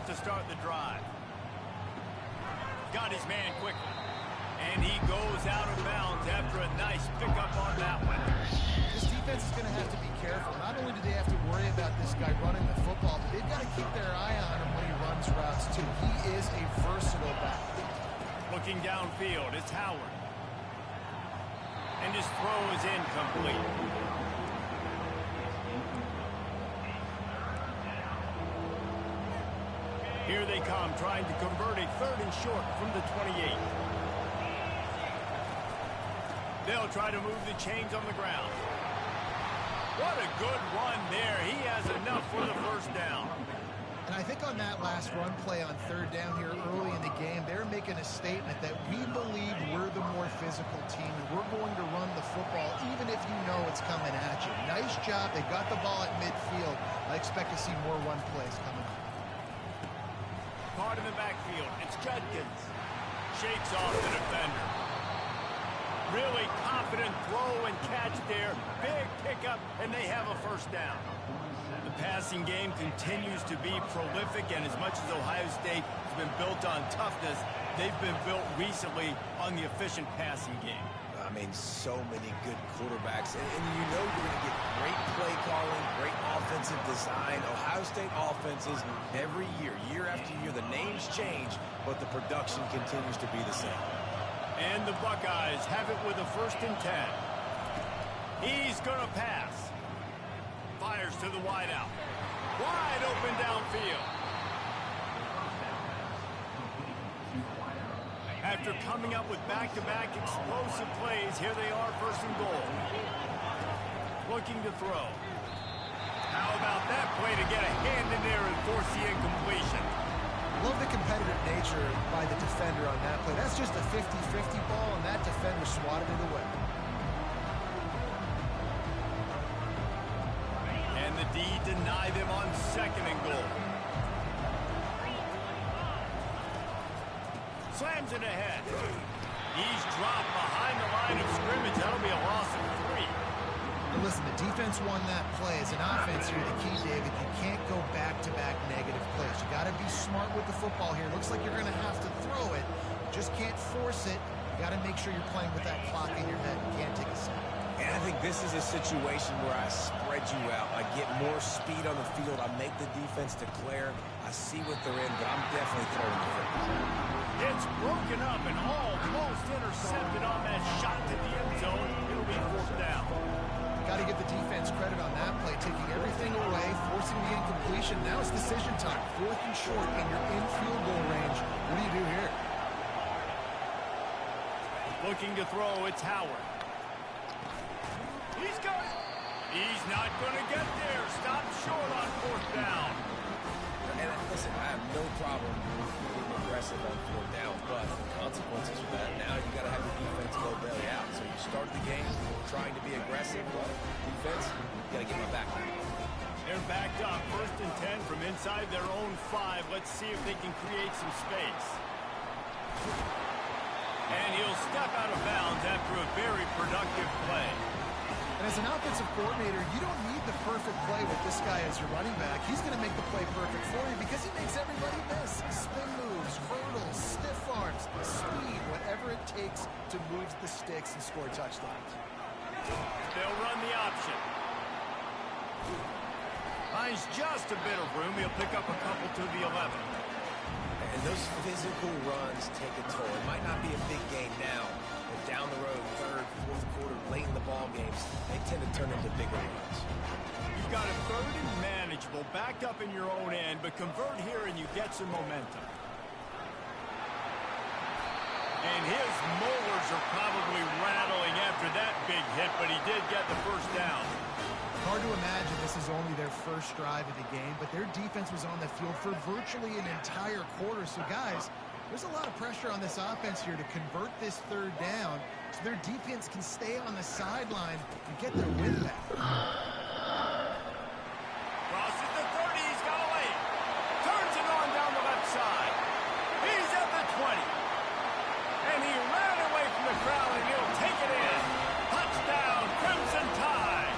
want to start the drive. Got his man quickly. And he goes out of bounds after a nice pickup on that one. This defense is going to have to be careful. Not only do they have to worry about this guy running the football, but they've got to keep their eye on him when he runs routes, too. He is a versatile back. Looking downfield, it's Howard. And his throw is incomplete. Here they come, trying to convert a 3rd and short from the 28. They'll try to move the chains on the ground. What a good run there. He has enough for the first down. And I think on that last run play on 3rd down here early in the game, they're making a statement that we believe we're the more physical team and we're going to run the football even if you know it's coming at you. Nice job. They got the ball at midfield. I expect to see more run plays coming. Caught in the backfield. It's Judkins. Shakes off the defender. Really confident throw and catch there. Big pickup, and they have a first down. The passing game continues to be prolific, and as much as Ohio State has been built on toughness, they've been built recently on the efficient passing game. I mean, so many good quarterbacks, and you know you're going to get great play calling, great offensive design. Ohio State offenses every year, year after year, the names change, but the production continues to be the same. And the Buckeyes have it with a 1st and 10. He's going to pass. Fires to the wideout. Wide open downfield. After coming up with back-to-back explosive plays, here they are, 1st and goal. Looking to throw. How about that play to get a hand in there and force the incompletion? Love the competitive nature by the defender on that play. That's just a 50-50 ball, and that defender swatted it away. And the D deny them on 2nd and goal. Slams it ahead. He's dropped behind the line of scrimmage. That'll be a loss of 3. Now listen, the defense won that play. As an offense here, the key, David, you can't go back-to-back negative plays. You got to be smart with the football here. Looks like you're going to have to throw it. You just can't force it. You got to make sure you're playing with that clock in your head. You can't take a sack. And I think this is a situation where I spread you out. I get more speed on the field. I make the defense declare. I see what they're in, but I'm definitely throwing the football. It's broken up and almost intercepted on that shot to the end zone. It'll be 4th down. Got to give the defense credit on that play, taking everything away, forcing the incompletion. Now it's decision time. 4th and short, and you're in field goal range. What do you do here? Looking to throw, it's Howard. He's got it. He's not going to get there. Stop short on 4th down. And listen, I have no problem being aggressive on 4th down, but the consequences of that, now you got to have your defense go belly out. So you start the game trying to be aggressive, but defense, you got to get my back. They're backed up, 1st and 10 from inside their own 5. Let's see if they can create some space. And he'll step out of bounds after a very productive play. And as an offensive coordinator, you don't need the perfect play with this guy as your running back. He's going to make the play perfect for you because he makes everybody miss. Spin moves, hurdles, stiff arms, speed, whatever it takes to move the sticks and score touchdowns. They'll run the option. Finds just a bit of room. He'll pick up a couple to the 11. And those physical runs take a toll. It might not be a big game now, but down the road, 3rd, 4th quarter, late in the ball games, they tend to turn into bigger runs. You've got a 3rd and manageable, backed up in your own end, but convert here and you get some momentum. And his molars are probably rattling after that big hit, but he did get the first down. Hard to imagine this is only their first drive of the game, but their defense was on the field for virtually an entire quarter. So, guys, there's a lot of pressure on this offense here to convert this 3rd down so their defense can stay on the sideline and get their win back. Crosses the 30. He's got a lane. Turns it on down the left side. He's at the 20. And he ran away from the crowd, and he'll take it in. Touchdown, Crimson Tide.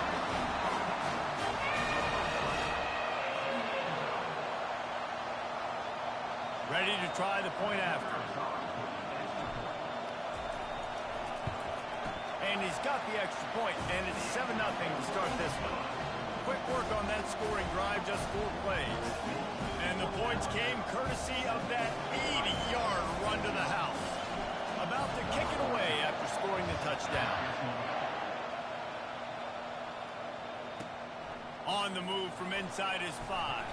try the point after. And he's got the extra point, and it's 7-0 to start this one. Quick work on that scoring drive, just 4 plays. And the points came courtesy of that 80-yard run to the house. About to kick it away after scoring the touchdown. On the move from inside his 5.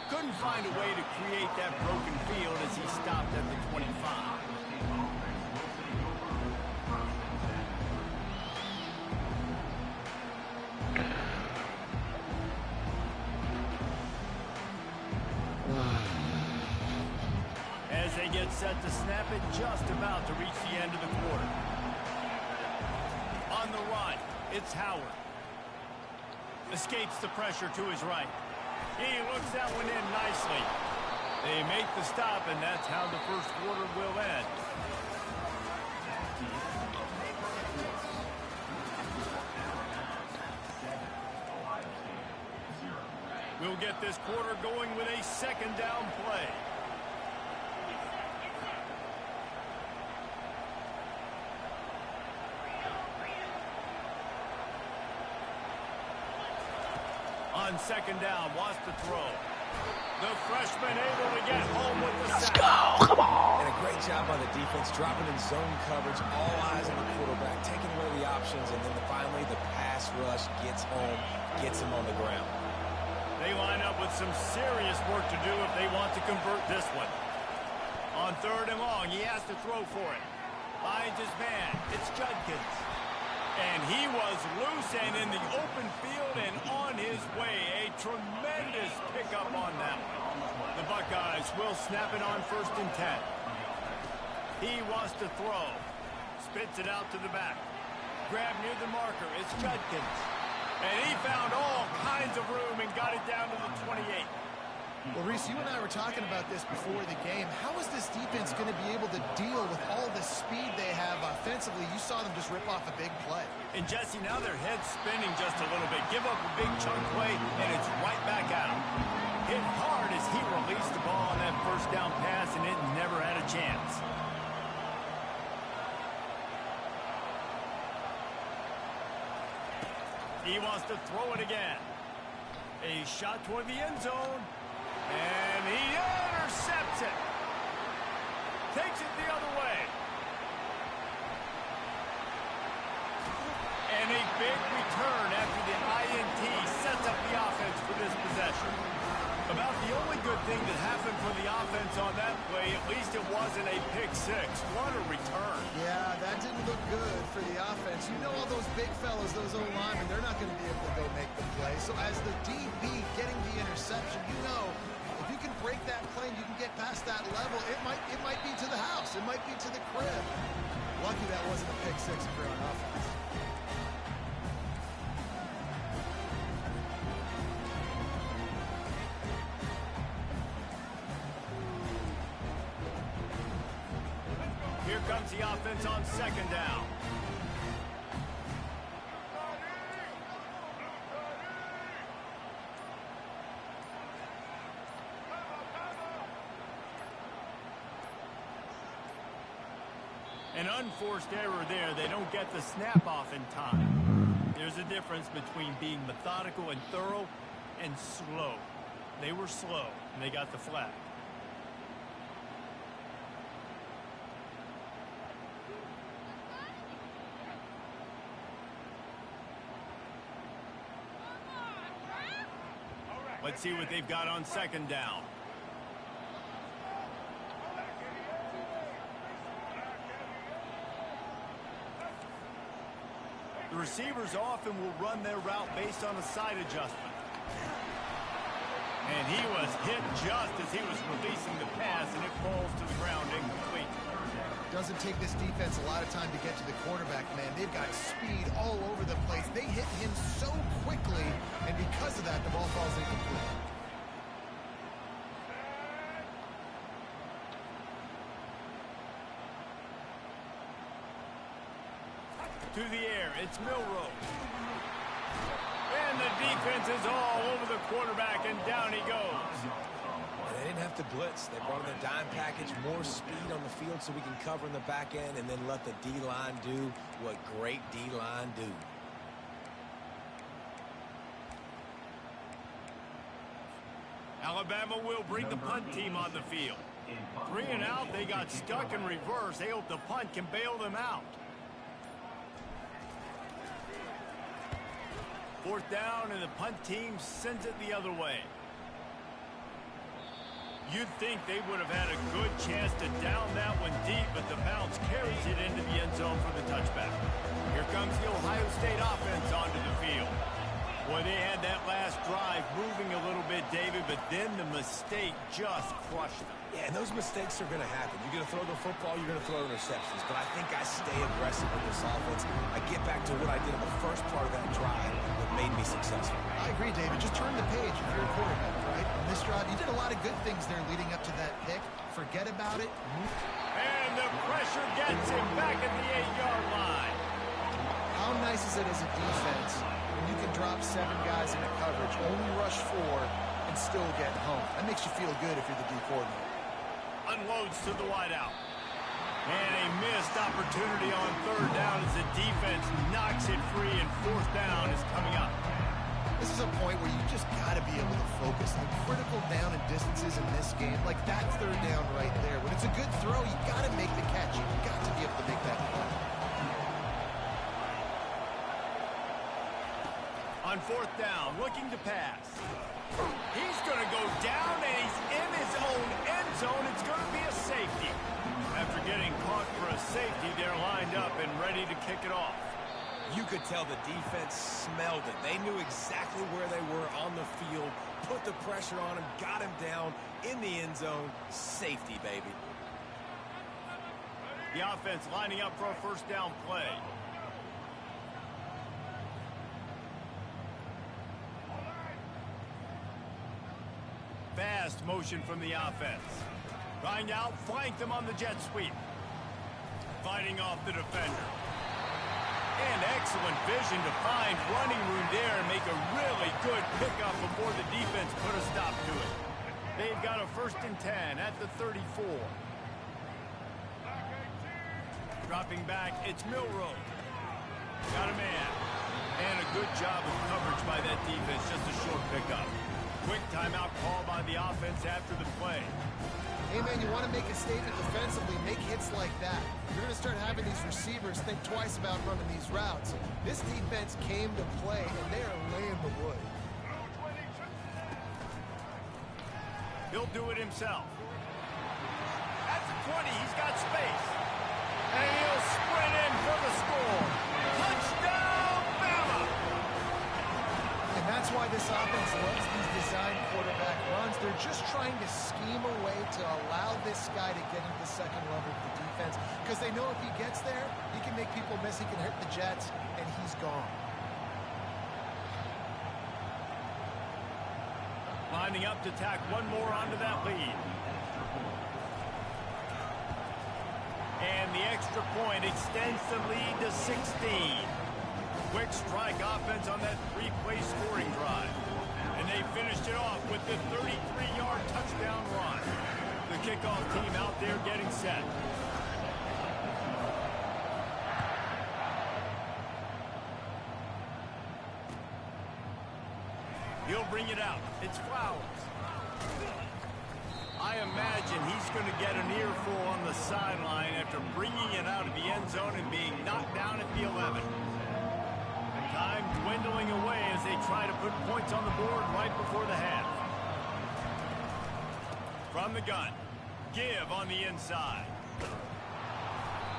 Couldn't find a way to create that broken field as he stopped at the 25. As they get set to snap it, just about to reach the end of the quarter. On the run, it's Howard. Escapes the pressure to his right. He looks that one in nicely. They make the stop, and that's how the first quarter will end. We'll get this quarter going with a second down play. On second down, wants to throw. The freshman able to get home with the sack. Let's go, come on. And a great job by the defense, dropping in zone coverage, all eyes on the quarterback, taking away the options, and then finally the pass rush gets home, gets him on the ground. They line up with some serious work to do if they want to convert this one. On third and long, he has to throw for it. Finds his man. It's Judkins. And he was loose and in the open field and on his way. A tremendous pickup on that one. The Buckeyes will snap it on 1st and 10. He wants to throw. Spits it out to the back. Grab near the marker. It's Judkins. And he found all kinds of room and got it down to the 28. Well, Reese, you and I were talking about this before the game. How is this defense going to be able to deal with all the speed they have offensively? You saw them just rip off a big play. And, Jesse, now their head's spinning just a little bit. Give up a big chunk play, and it's right back out. Hit hard as he released the ball on that first down pass, and it never had a chance. He wants to throw it again. A shot toward the end zone. And he intercepts it. Takes it the other way. And a big return after the INT sets up the offense for this possession. About the only good thing that happened for the offense on that play, at least it wasn't a pick 6. What a return. Yeah, that didn't look good for the offense. You know all those big fellas, those O-linemen, they're not going to be able to go make the play. So as the DB getting the interception, you know, if you can break that plane, you can get past that level. It might be to the house. It might be to the crib. Lucky that wasn't a pick 6 if you're on offense. Here comes the offense on second down. An unforced error there. They don't get the snap off in time. There's a difference between being methodical and thorough and slow. They were slow, and they got the flag. Let's see what they've got on second down. The receivers often will run their route based on a side adjustment. And he was hit just as he was releasing the pass, and it falls to the ground incomplete. Doesn't take this defense a lot of time to get to the quarterback, man. They've got speed all over the place. They hit him so quickly, and because of that, the ball falls incomplete. To the air, it's Milroe. And the defense is all over the quarterback, and down he goes. They didn't didn't have to blitz. They brought in their dime package, more speed on the field so we can cover in the back end and then let the D-line do what great D-line do. Alabama will bring the punt team on the field. 3 and out, they got stuck in reverse. They hope the punt can bail them out. 4th down, and the punt team sends it the other way. You'd think they would have had a good chance to down that one deep, but the bounce carries it into the end zone for the touchback. Here comes the Ohio State offense onto the field. Boy, they had that last drive moving a little bit, David, but then the mistake just crushed them. Yeah, and those mistakes are going to happen. You're going to throw the football, you're going to throw interceptions. But I think I stay aggressive with this offense. I get back to what I did in the first part of that drive that made me successful. I agree, David. Just turn the page if you're a quarterback, right? On this drive, you did a lot of good things there leading up to that pick. Forget about it. And the pressure gets him back at the 8-yard line. How nice is it as a defense when you can drop 7 guys into coverage, only rush 4, and still get home? That makes you feel good if you're the D coordinator. Unloads to the wideout. And a missed opportunity on 3rd down as the defense knocks it free, and 4th down is coming up. This is a point where you just got to be able to focus. The critical down and distances in this game, like that 3rd down right there. When it's a good throw, you got to make the catch. You've got to be able to make that play. On 4th down, looking to pass. He's going to go down, and he's in his own end zone. It's going to be a safety. After getting caught for a safety, they're lined up and ready to kick it off. You could tell the defense smelled it. They knew exactly where they were on the field, put the pressure on him, got him down in the end zone. Safety, baby. The offense lining up for a 1st down play. Fast motion from the offense. Trying to outflank them on the jet sweep. Fighting off the defender. And excellent vision to find running room there and make a really good pickup before the defense put a stop to it. They've got a 1st and 10 at the 34. Dropping back, it's Milroe. Got a man. And a good job of coverage by that defense, just a short pickup. Quick timeout call by the offense after the play. Hey, man, you want to make a statement defensively, make hits like that. You're going to start having these receivers think twice about running these routes. This defense came to play, and they are laying the wood. He'll do it himself. At the 20, he's got space. And he'll sprint in for the score. Touchdown, Bama! And that's why this offense loves these design quarterback runs. They're just trying to scheme a way to allow this guy to get into the 2nd level of the defense, because they know if he gets there, he can make people miss, he can hit the Jets, and he's gone. Lining up to tack one more onto that lead. And the extra point extends the lead to 16. Quick strike offense on that 3-play scoring drive. And they finished it off with the 33-yard touchdown run. The kickoff team out there getting set. He'll bring it out. It's Flowers. I imagine he's going to get an earful on the sideline after bringing it out of the end zone and being knocked down at the 11. Time dwindling away as they try to put points on the board right before the half. From the gun, give on the inside.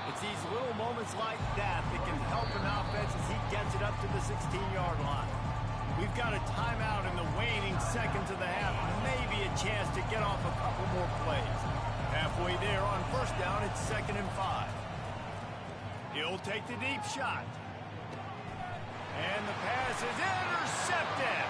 It's these little moments like that that can help an offense as he gets it up to the 16-yard line. We've got a timeout in the waning seconds of the half. Maybe a chance to get off a couple more plays. Halfway there on 1st down, it's 2nd and 5. He'll take the deep shot. And the pass is intercepted.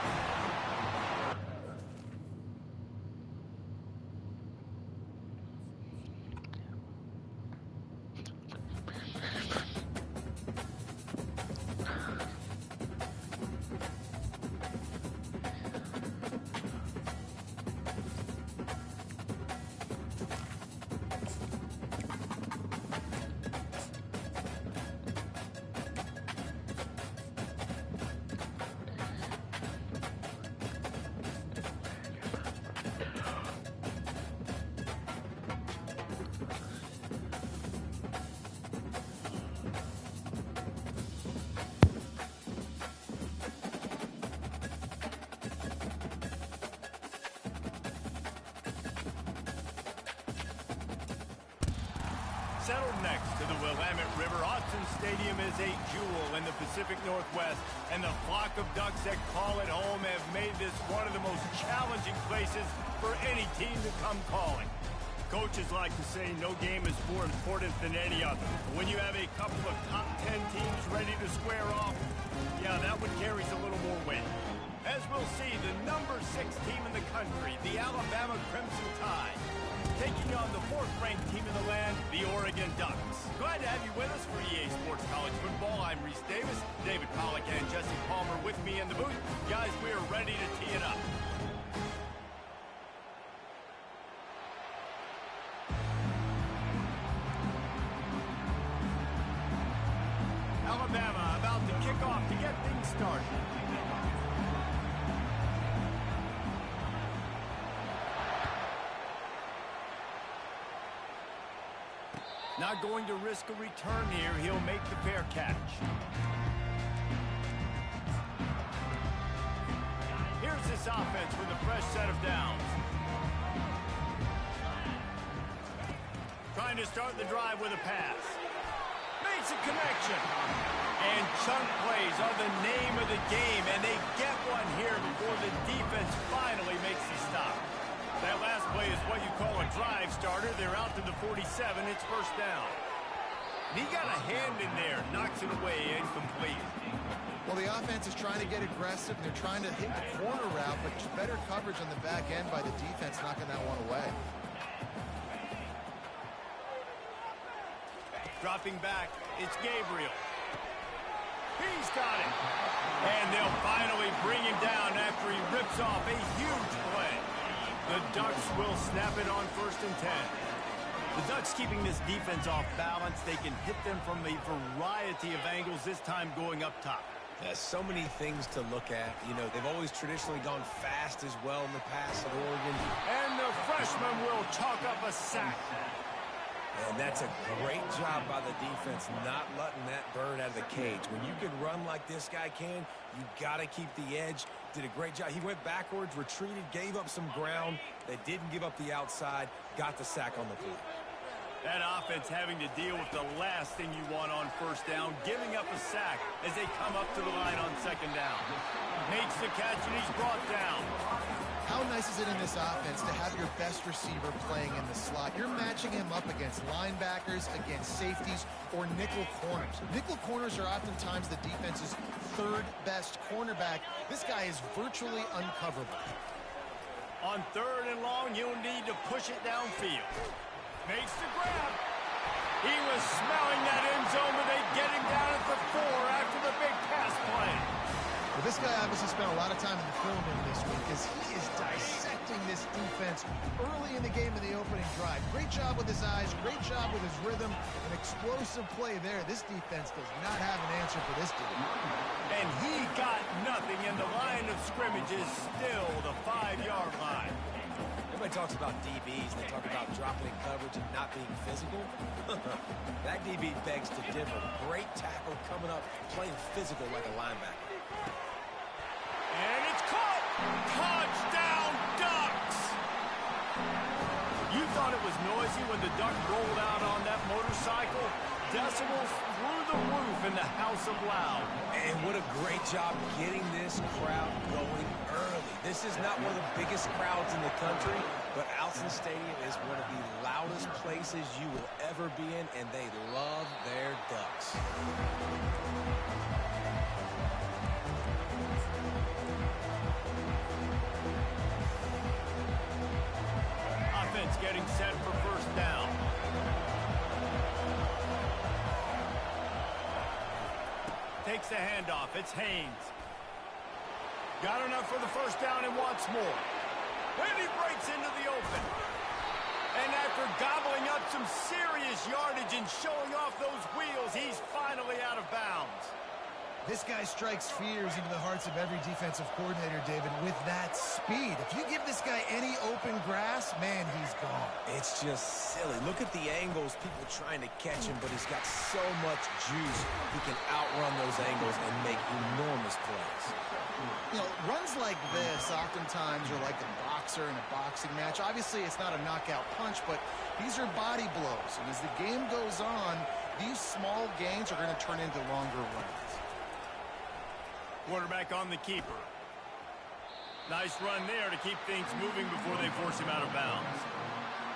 settled next to the Willamette River. Autzen Stadium is a jewel in the Pacific Northwest, and the flock of Ducks that call it home have made this one of the most challenging places for any team to come calling. Coaches like to say no game is more important than any other. But when you have a couple of top 10 teams ready to square off, yeah, that one carries a little more weight. As we'll see, the number 6 team in the country, the Alabama Crimson Tide, taking on the 4th-ranked team in the land, the Oregon Ducks. Glad to have you with us for EA Sports College Football. I'm Reese Davis, David Pollack and Jesse Palmer with me in the booth. Guys, we are ready to tee it up. Alabama about to kick off to get things started. Not going to risk a return here. He'll make the fair catch. Here's this offense with a fresh set of downs. Trying to start the drive with a pass. Makes a connection. And chunk plays are the name of the game, and they get one here before the defense finally makes the stop. That last play is what you call a drive starter. They're out to the 47. It's first down. And he got a hand in there. Knocks it away, incomplete. Well, the offense is trying to get aggressive. They're trying to hit the corner route, but better coverage on the back end by the defense, knocking that one away. Dropping back, it's Gabriel. He's got it. And they'll finally bring him down after he rips off a huge play. The Ducks will snap it on 1st and 10. The Ducks keeping this defense off balance. They can hit them from a variety of angles, this time going up top. Yeah, so many things to look at. You know, they've always traditionally gone fast as well in the past at Oregon. And the freshman will chalk up a sack. And that's a great job by the defense not letting that bird out of the cage. When you can run like this guy can, you got to keep the edge. Did a great job. He went backwards, retreated, gave up some ground. They didn't give up the outside, got the sack on the play. That offense having to deal with the last thing you want on 1st down, giving up a sack as they come up to the line on 2nd down. Makes the catch, and he's brought down. How nice is it in this offense to have your best receiver playing in the slot? You're matching him up against linebackers, against safeties, or nickel corners. Nickel corners are oftentimes the defense's 3rd best cornerback. This guy is virtually uncoverable. On 3rd and long, you'll need to push it downfield. Makes the grab. He was smelling that end zone, but they get him down at the 4 after the big pass play. Well, this guy obviously spent a lot of time in the film room this week as he is dissecting this defense early in the game in the opening drive. Great job with his eyes, great job with his rhythm, an explosive play there. This defense does not have an answer for this dude. And he got nothing, and the line of scrimmage is still the 5-yard line. Everybody talks about DBs, they talk about dropping in coverage and not being physical. That DB begs to differ. Great tackle coming up, playing physical like a linebacker. And it's caught! Touchdown, Ducks! You thought it was noisy when the Duck rolled out on that motorcycle? Decibels through the roof in the House of Loud. And what a great job getting this crowd going early. This is not one of the biggest crowds in the country, but Autzen Stadium is one of the loudest places you will ever be in, and they love their Ducks. Offense getting set for 1st down. Takes the handoff. It's Haynes. Got enough for the 1st down and wants more. And he breaks into the open. And after gobbling up some serious yardage and showing off those wheels, he's finally out of bounds. This guy strikes fears into the hearts of every defensive coordinator, David, with that speed. If you give this guy any open grass, man, he's gone. It's just silly. Look at the angles, people trying to catch him, but he's got so much juice. He can outrun those angles and make enormous plays. You know, runs like this oftentimes are like a boxer in a boxing match. Obviously, it's not a knockout punch, but these are body blows. And as the game goes on, these small gains are going to turn into longer runs. Quarterback on the keeper. Nice run there to keep things moving before they force him out of bounds.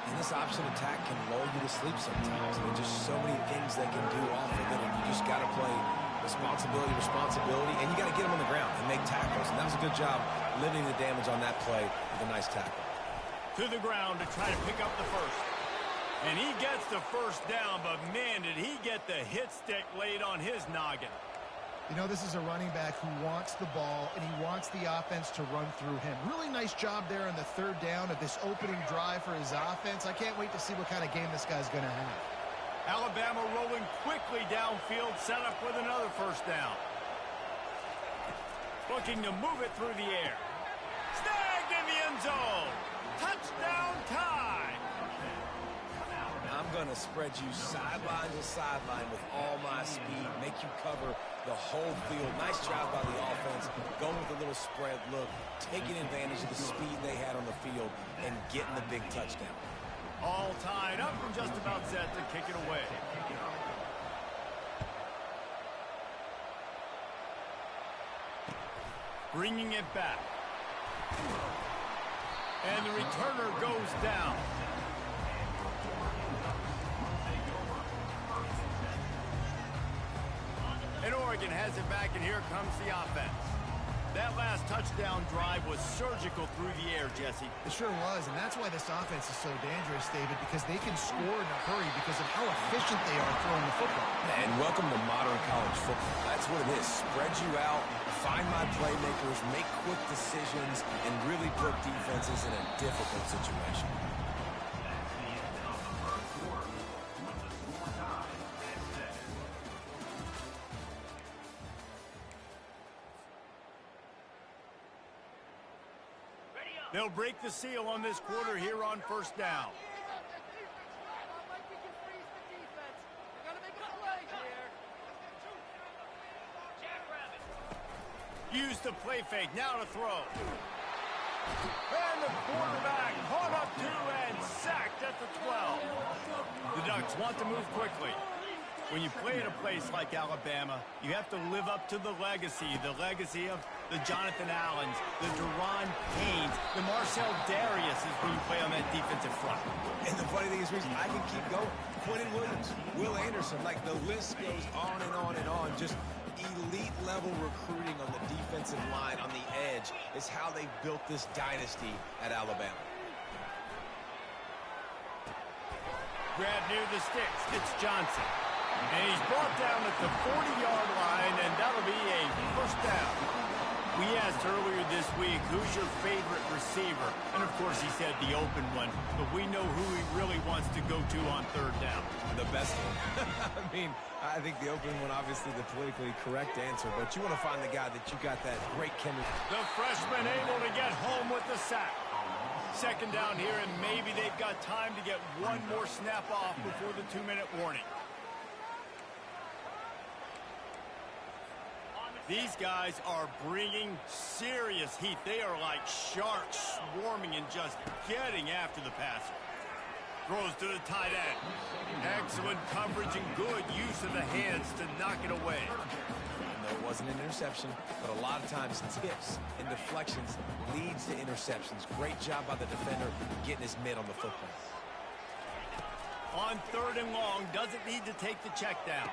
And this option attack can lull you to sleep sometimes. I mean, just so many things they can do off of it, and you just got to play responsibility, and you got to get them on the ground and make tackles. And that was a good job limiting the damage on that play with a nice tackle. To the ground to try to pick up the first. And he gets the first down, but man, did he get the hit stick laid on his noggin. You know, this is a running back who wants the ball, and he wants the offense to run through him. Really nice job there on the third down of this opening drive for his offense. I can't wait to see what kind of game this guy's going to have. Alabama rolling quickly downfield, set up with another first down. Looking to move it through the air. Snagged in the end zone. Touchdown tie. I'm going to spread you sideline to sideline with all my speed, make you cover the whole field. Nice job by the offense, going with a little spread look, taking advantage of the speed they had on the field, and getting the big touchdown. All tied up and just about set to kick it away. Bringing it back. And the returner goes down. And Oregon has it back, and here comes the offense. That last touchdown drive was surgical through the air, Jesse. It sure was, and that's why this offense is so dangerous, David, because they can score in a hurry because of how efficient they are throwing the football. And welcome to modern college football. That's what it is. Spread you out, find my playmakers, make quick decisions, and really put defenses in a difficult situation. They'll break the seal on this quarter here on first down. Use the play fake, now to throw. And the quarterback caught up to and sacked at the 12. The Ducks want to move quickly. When you play at a place like Alabama, you have to live up to the legacy of the Jonathan Allens, the Deron Paynes, the Marcel Darius is when you play on that defensive front. And the funny thing is, Reese, I can keep going. Quentin Williams, Will Anderson, like the list goes on and on and on. Just elite level recruiting on the defensive line, on the edge, is how they built this dynasty at Alabama. Grab near the sticks, it's Johnson. And he's brought down at the 40-yard line, and that'll be a first down. We asked earlier this week, who's your favorite receiver? And, of course, he said the open one, but we know who he really wants to go to on third down. The best one. I mean, I think the open one, obviously the politically correct answer, but you want to find the guy that you got that great chemistry. The freshman able to get home with the sack. Second down here, and maybe they've got time to get one more snap off before the 2-minute warning. These guys are bringing serious heat. They are like sharks swarming and just getting after the passer. Throws to the tight end. Excellent coverage and good use of the hands to knock it away. And there wasn't an interception, but a lot of times tips and deflections leads to interceptions. Great job by the defender getting his mitt on the football. On third and long, doesn't need to take the check down.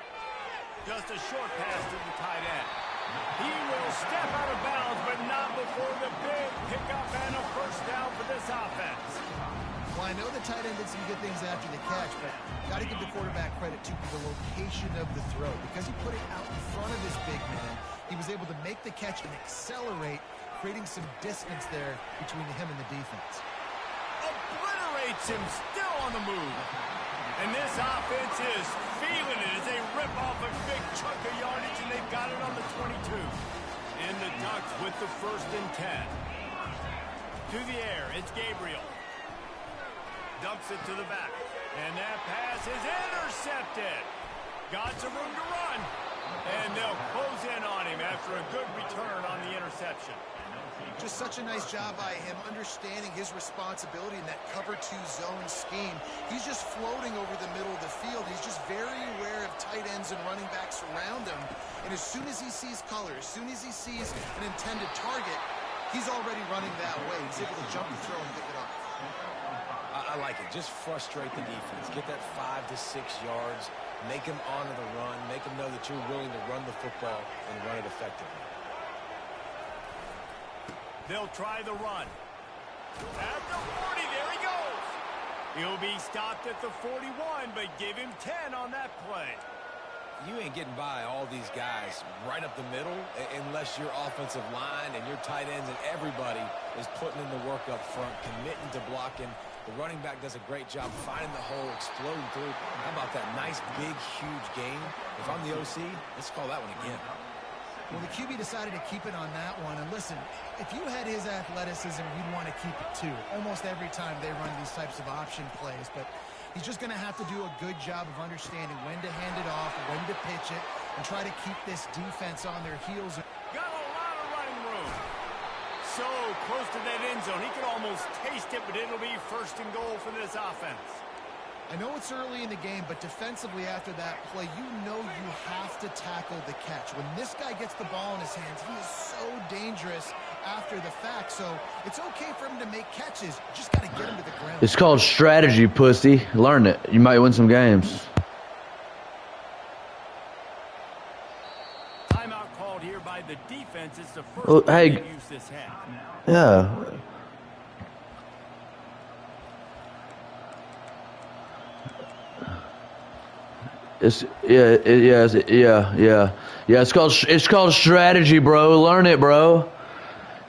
Just a short pass to the tight end. He will step out of bounds, but not before the big pickup and a first down for this offense. Well, I know the tight end did some good things after the catch, but got to give the quarterback credit to the location of the throw. Because he put it out in front of his big man, he was able to make the catch and accelerate, creating some distance there between him and the defense. Obliterates him, still on the move. And this offense is feeling it as they rip off a big chunk of yardage, and they've got it on the 22. Ducks with the 1st and 10. To the air, it's Gabriel. Dumps it to the back. And that pass is intercepted. Got some room to run. And they'll close in on him after a good return on the interception. Just such a nice job by him understanding his responsibility in that cover 2 zone scheme. He's just floating over the middle of the field. He's just very aware of tight ends and running backs around him. And as soon as he sees color, as soon as he sees an intended target, he's already running that way. He's able to jump the throw and pick it up. I like it. Just frustrate the defense. Get that 5 to 6 yards. Make them honor the run. Make them know that you're willing to run the football and run it effectively. They'll try the run. At the 40, there he goes. He'll be stopped at the 41, but give him 10 on that play. You ain't getting by all these guys right up the middle unless your offensive line and your tight ends and everybody is putting in the work up front, committing to blocking. The running back does a great job finding the hole, exploding through. How about that nice, big, huge gain? If I'm the OC, let's call that one again. Well, the QB decided to keep it on that one. And listen, if you had his athleticism, you'd want to keep it too. Almost every time they run these types of option plays. But he's just going to have to do a good job of understanding when to hand it off, when to pitch it, and try to keep this defense on their heels. Got a lot of running room. So close to that end zone. He could almost taste it, but it'll be 1st and goal for this offense. I know it's early in the game, but defensively after that play, you know you have to tackle the catch. When this guy gets the ball in his hands, he is so dangerous after the fact. So it's okay for him to make catches. You just got to get him to the ground. It's called strategy, pussy. Learn it. You might win some games. Timeout called here by the defense. It's the first Hey. use this half. Yeah. It's called strategy, bro. Learn it, bro.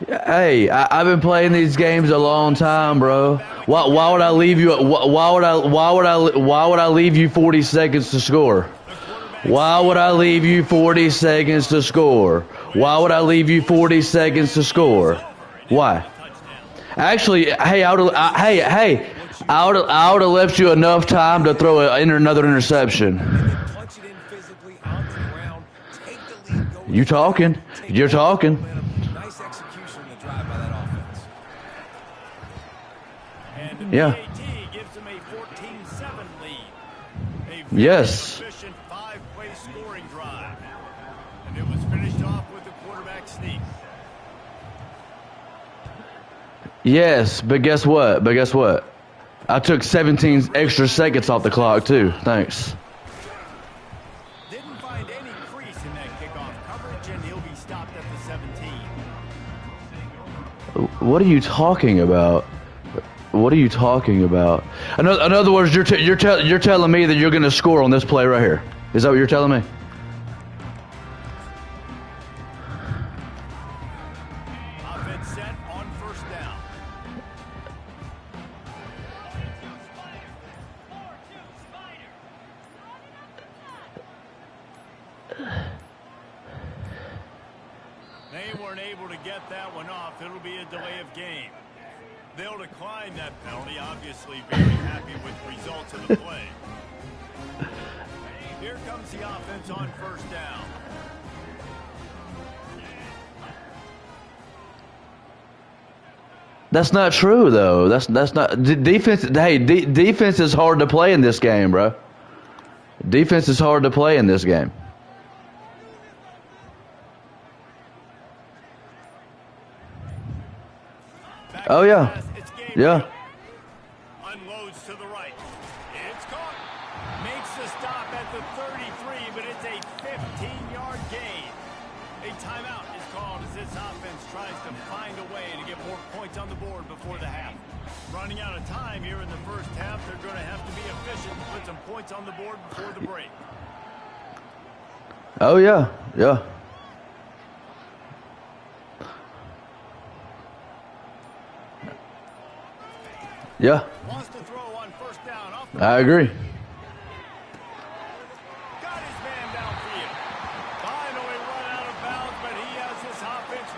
Hey, I've been playing these games a long time, bro. Why would I leave you? Why would I leave you 40 seconds to score? Why would I leave you 40 seconds to score? Why would I leave you 40 seconds to score? Why? Actually, hey, I would have left you enough time to throw another interception. Punch it in physically on the ground. Take the lead. Go You talking? You're talking. Nice execution to drive by that offense. And the Yeah. PAT gives them a 14-7 lead. A Yes. efficient 5-play scoring drive. And it was finished off with the quarterback sneak. Yes, but guess what? I took 17 extra seconds off the clock too. Thanks. Didn't find any crease in that kickoff coverage, and he'll be stopped at the 17. What are you talking about? What are you talking about? In other words, you're telling me that you're going to score on this play right here. Is that what you're telling me? Offense set on 1st down. They weren't able to get that one off. It'll be a delay of game. They'll decline that penalty, obviously very happy with the results of the play. Here comes the offense on 1st down. That's not true though. That's not defense. Hey, defense is hard to play in this game, bro. Defense is hard to play in this game. Back Oh to yeah, pass, it's Gabriel. yeah. Unloads to the right. It's caught. Makes the stop at the 33, but it's a 15-yard gain. A timeout is called as this offense tries to find a way to get more points on the board before the half. Running out of time here in the 1st half, they're going to have to be efficient to put some points on the board before the break. Oh yeah, yeah. Yeah, Wants to throw on 1st down. Off the I agree. Got his man downfield. Finally run out of bounds, but he has this offense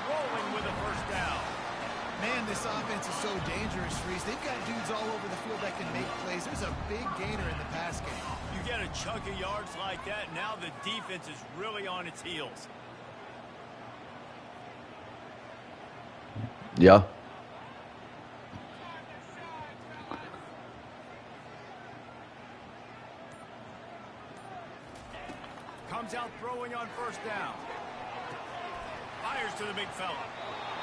dangerous, Reese. They've got dudes all over the field that can make plays. There's a big gainer in the pass game. You get a chunk of yards like that, now the defense is really on its heels. Yeah. Comes out throwing on first down. Fires to the big fella.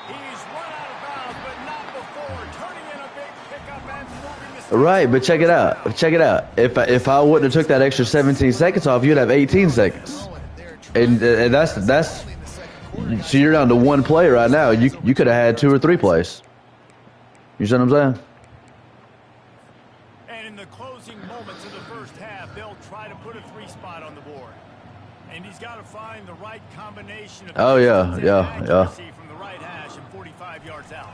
He's run out of bounds, but not before. Turning in a big pickup and moving the sticks. Right, but check it out. Check it out. If I wouldn't have took that extra 17 seconds off, you'd have 18 seconds. And that's so you're down to one play right now. You could have had 2 or 3 plays. You see what I'm saying? And in the closing moments of the first half, they'll try to put a 3 spot on the board. And he's got to find the right combination of accuracy from the right hash and 45 yards out.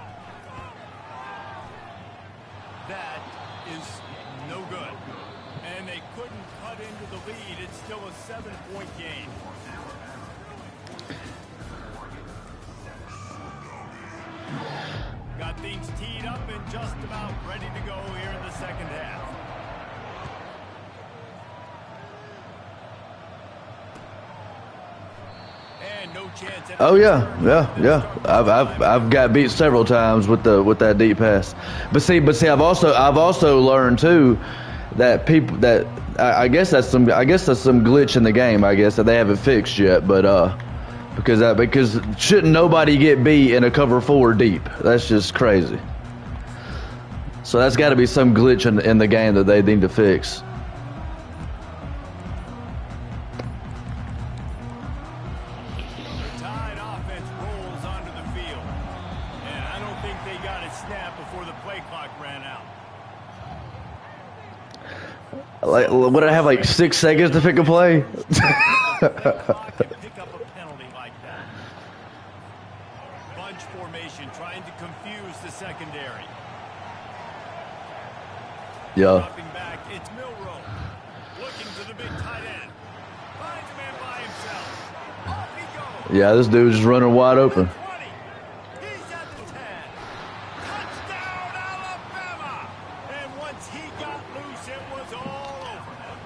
That is no good. And they couldn't cut into the lead. It's still a 7-point game. Got things teed up and just about ready to go here in the second half. And no chance. Oh yeah. I've got beat several times with that deep pass. But see, I've also learned too that I guess that's some glitch in the game. I guess that they haven't fixed yet. But because shouldn't nobody get beat in a cover 4 deep? That's just crazy. So that's got to be some glitch in the game that they need to fix. Like, would I have like 6 seconds to pick a play? Pick up a penalty like that. Bunch formation trying to confuse the secondary. Yeah. Dropping back, it's Milroe. Looking to the big tight end. Finds a man by himself. Off he goes. Yeah, this dude's just running wide open. He's at the 10. Touchdown, Alabama! And once he got loose, it was all over him.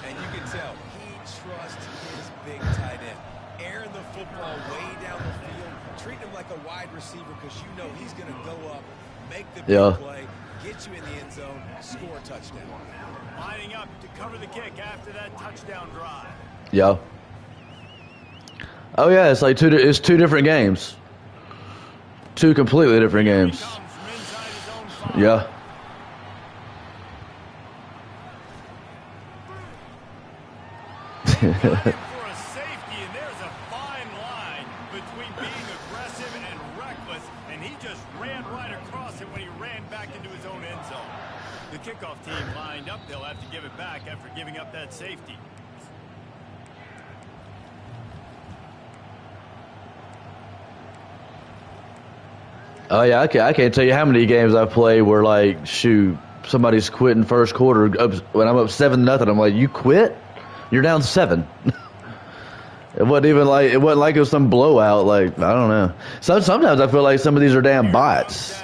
And you can tell he trusts his big tight end. Airing the football way down the field, treating him like a wide receiver because you know he's going to go up, make the big play, get you in the end zone, score a touchdown. Lining up to cover the kick after that touchdown drive. Yeah. Oh yeah, it's like 2 different games. 2 completely different games. Yeah. For a safety, and there's a fine line between being aggressive and reckless, and he just ran right across it when he ran back into his own end zone. The kickoff team lined up. They'll have to give it back after giving up that safety. Oh yeah, I can't tell you how many games I've played where like, shoot, somebody's quitting first quarter when I'm up 7-0. I'm like, you quit? You're down 7. It wasn't like it was some blowout. Like, I don't know. Sometimes I feel like some of these are damn bots.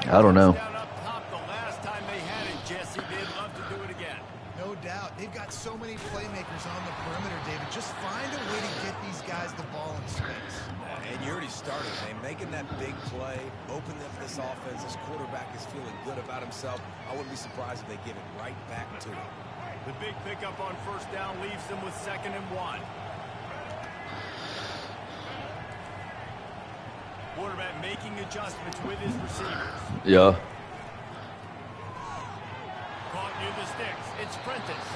I don't know. No doubt. They've got so many playmakers on the perimeter, David. Just find a way to get these guys the ball in space. And you already started, man. Making that big play, opening up this offense. This quarterback is feeling good about himself. I wouldn't be surprised if they give it right back to him. The big pickup on first down leaves them with 2nd and 1. Quarterback making adjustments with his receivers. Yeah. Caught near the sticks. It's Prentice.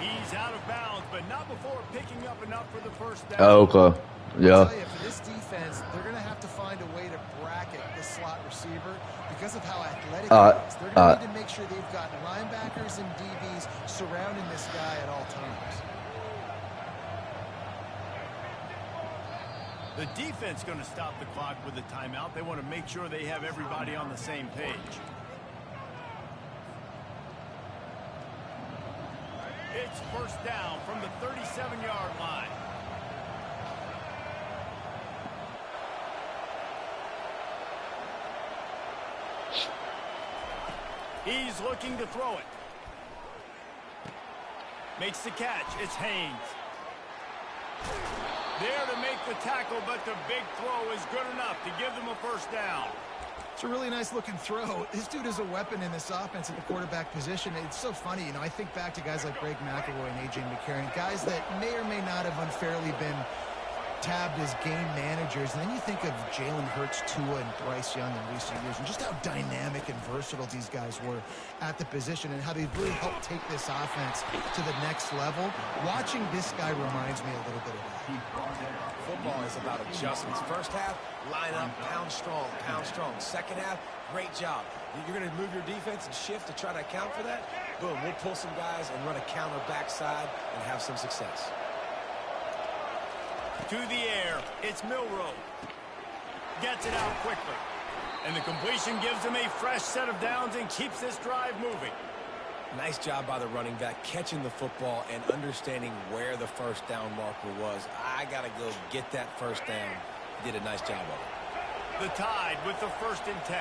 He's out of bounds, but not before picking up enough for the first down. Oh, okay. Yeah. I'll tell you, for this defense, they're going to have to find a way to bracket the slot receiver because of how athletic he is. They're going to need to make sure they've got linebackers and DBs surrounding this guy at all times. The defense going to stop the clock with a timeout. They want to make sure they have everybody on the same page. It's first down from the 37-yard line. He's looking to throw it. Makes the catch. It's Haynes. There to make the tackle, but the big throw is good enough to give them a first down. It's a really nice looking throw. This dude is a weapon in this offense at the quarterback position. It's so funny, you know, I think back to guys like Greg McElroy and A.J. McCarron, guys that may or may not have unfairly been tabbed as game managers. And then you think of Jalen Hurts, Tua, and Bryce Young in recent years, and just how dynamic and versatile these guys were at the position and how they've really helped take this offense to the next level. Watching this guy reminds me a little bit of that. Football is about adjustments. First half, line up, pound strong, pound strong. Second half, great job. You're going to move your defense and shift to try to account for that. Boom, we'll pull some guys and run a counter backside and have some success. To the air, it's Milroe. Gets it out quickly. And the completion gives him a fresh set of downs and keeps this drive moving. Nice job by the running back, catching the football and understanding where the first down marker was. I got to go get that first down. He did a nice job of it. The Tide with the 1st and 10.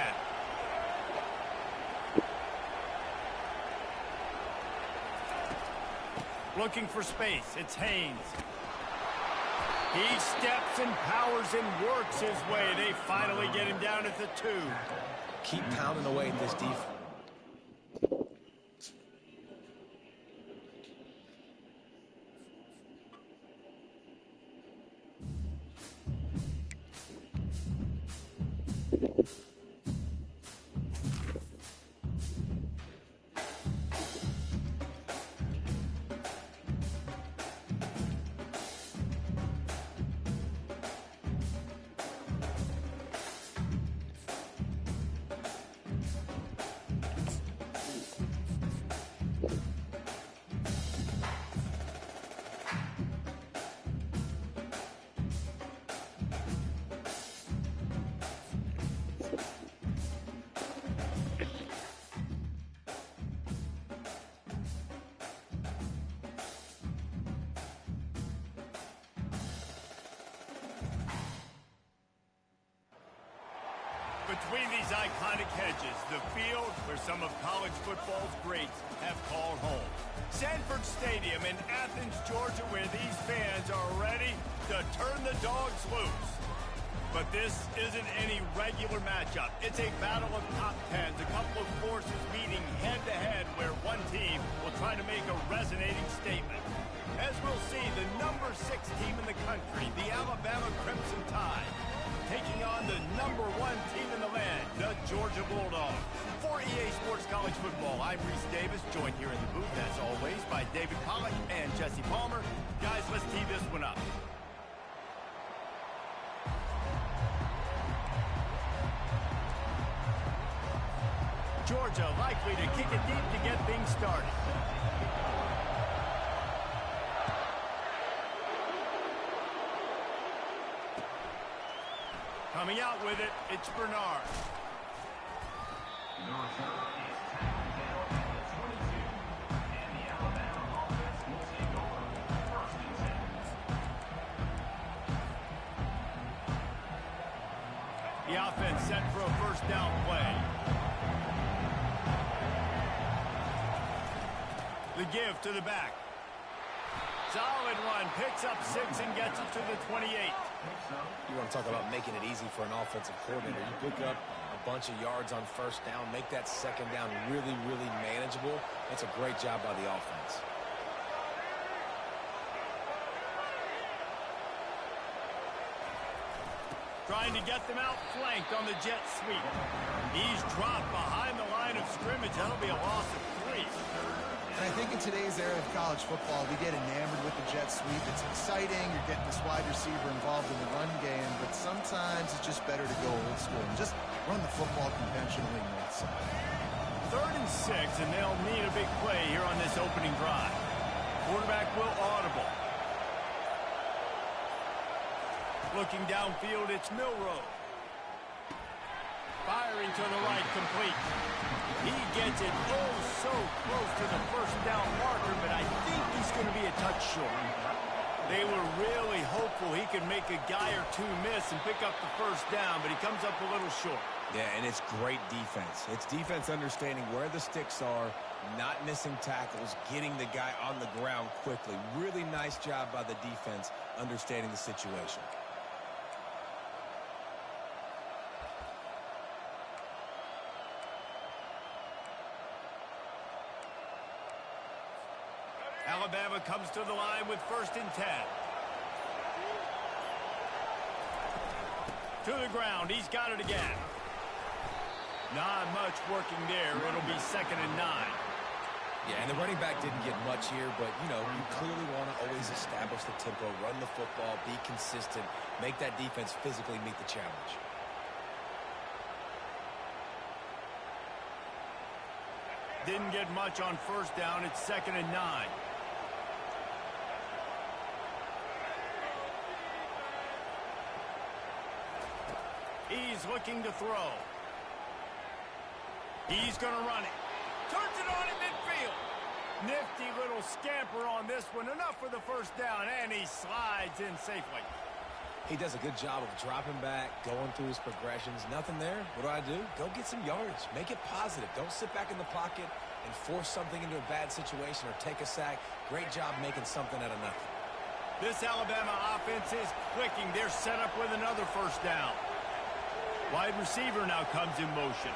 Looking for space. It's Haynes. He steps and powers and works his way. They finally get him down at the 2. Keep pounding away at this defense. Between these iconic hedges, the field where some of college football's greats have called home. Sanford Stadium in Athens, Georgia, where these fans are ready to turn the dogs loose. But this isn't any regular matchup. It's a battle of top tens, a couple of forces meeting head-to-head where one team will try to make a resonating statement. As we'll see, the number 6 team in the country, the Alabama Crimson Tide, taking on the number 1 team in the land, the Georgia Bulldogs. For EA Sports College Football, I'm Reese Davis, joined here in the booth, as always, by David Pollack and Jesse Palmer. Guys, let's tee this one up. Georgia likely to kick it deep to get things started. Coming out with it, it's Bernard. The offense set for a first down play. The give to the back. Solid run, picks up 6 and gets it to the 28. You want to talk about making it easy for an offensive coordinator. You pick up a bunch of yards on first down, make that second down really, really manageable. That's a great job by the offense. Trying to get them outflanked on the jet sweep. He's dropped behind the line of scrimmage. That'll be a loss of 3. And I think in today's era of college football, we get enamored with the jet sweep. It's exciting. You're getting this wide receiver involved in the run game. But sometimes it's just better to go old school and just run the football conventionally north side. 3rd and 6, and they'll need a big play here on this opening drive. Quarterback will audible. Looking downfield, it's Milroe. Firing to the right, complete. He gets it so close to the first down marker, but I think he's going to be a touch short. They were really hopeful he could make a guy or 2 miss and pick up the first down, but he comes up a little short. Yeah, and it's great defense. It's defense understanding where the sticks are, not missing tackles, getting the guy on the ground quickly. Really nice job by the defense understanding the situation. Alabama comes to the line with 1st and 10. To the ground. He's got it again. Not much working there. It'll be 2nd and 9. Yeah, and the running back didn't get much here, but, you know, you clearly want to always establish the tempo, run the football, be consistent, make that defense physically meet the challenge. Didn't get much on 1st down. It's 2nd and 9. He's looking to throw. He's going to run it. Turns it on in midfield. Nifty little scamper on this one. Enough for the 1st down, and he slides in safely. He does a good job of dropping back, going through his progressions. Nothing there. What do? Go get some yards. Make it positive. Don't sit back in the pocket and force something into a bad situation or take a sack. Great job making something out of nothing. This Alabama offense is clicking. They're set up with another 1st down. Wide receiver now comes in motion.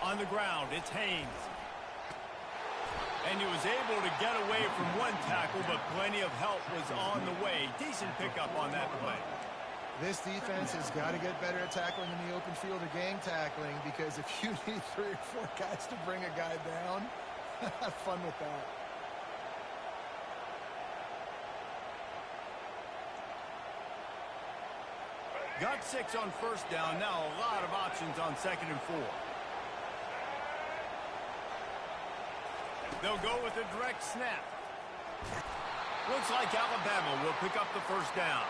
On the ground, it's Haynes. And he was able to get away from one tackle, but plenty of help was on the way. Decent pickup on that play. This defense has got to get better at tackling in the open field or gang tackling, because if you need 3 or 4 guys to bring a guy down, have fun with that. Got 6 on 1st down. Now a lot of options on 2nd and 4. They'll go with a direct snap. Looks like Alabama will pick up the 1st down.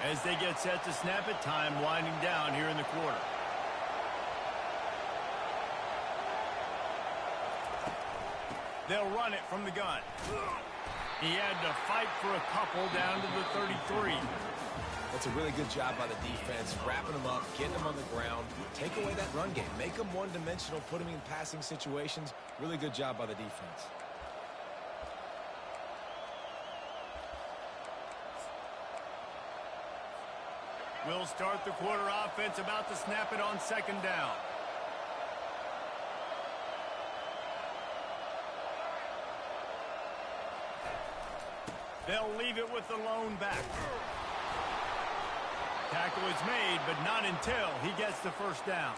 As they get set to snap it, time winding down here in the quarter. They'll run it from the gun. He had to fight for a couple down to the 33. That's a really good job by the defense, wrapping them up, getting them on the ground. Take away that run game. Make them one-dimensional, put them in passing situations. Really good job by the defense. We'll start the quarter. Offense about to snap it on 2nd down. They'll leave it with the lone back. Tackle is made, but not until he gets the 1st down.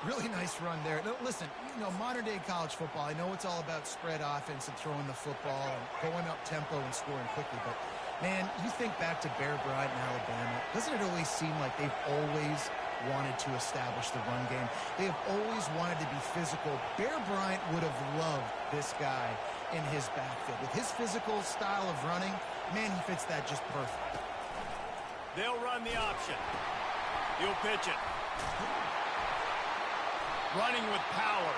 Really nice run there. Now, listen, you know, modern-day college football, I know it's all about spread offense and throwing the football and going up tempo and scoring quickly, but, man, you think back to Bear Bryant in Alabama, doesn't it always seem like they've always wanted to establish the run game? They have always wanted to be physical. Bear Bryant would have loved this guy in his backfield. With his physical style of running, man, he fits that just perfect. They'll run the option. He'll pitch it. Running with power.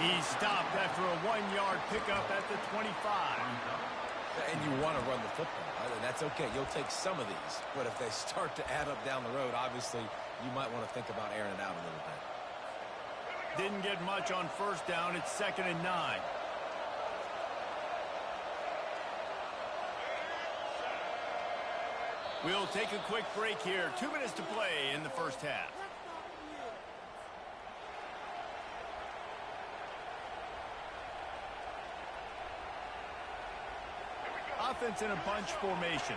He's stopped after a 1-yard pickup at the 25. And you want to run the football. That's okay. You'll take some of these. But if they start to add up down the road, obviously, you might want to think about airing it out a little bit. Didn't get much on 1st down. It's 2nd and 9. We'll take a quick break here. 2 minutes to play in the 1st half. Offense in a bunch formation.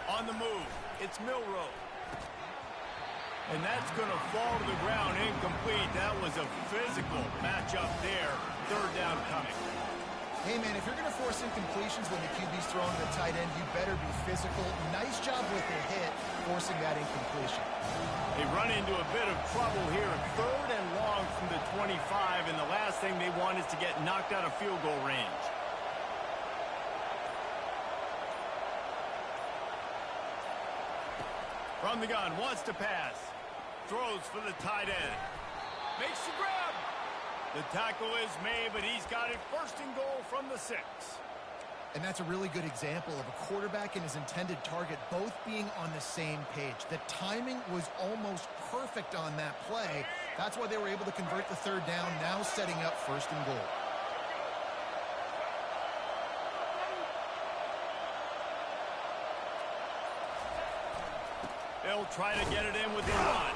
On the move, it's Milroe. And that's going to fall to the ground incomplete. That was a physical matchup there. 3rd down coming. Hey, man, if you're going to force incompletions when the QB's throwing to the tight end, you better be physical. Nice job with the hit, forcing that incompletion. They run into a bit of trouble here. 3rd and long from the 25, and the last thing they want is to get knocked out of field goal range. From the gun, wants to pass. Throws for the tight end. Makes the grab. The tackle is made, but he's got it first and goal from the 6. And that's a really good example of a quarterback and his intended target both being on the same page. The timing was almost perfect on that play. That's why they were able to convert the third down, now setting up first and goal. They'll try to get it in with the run.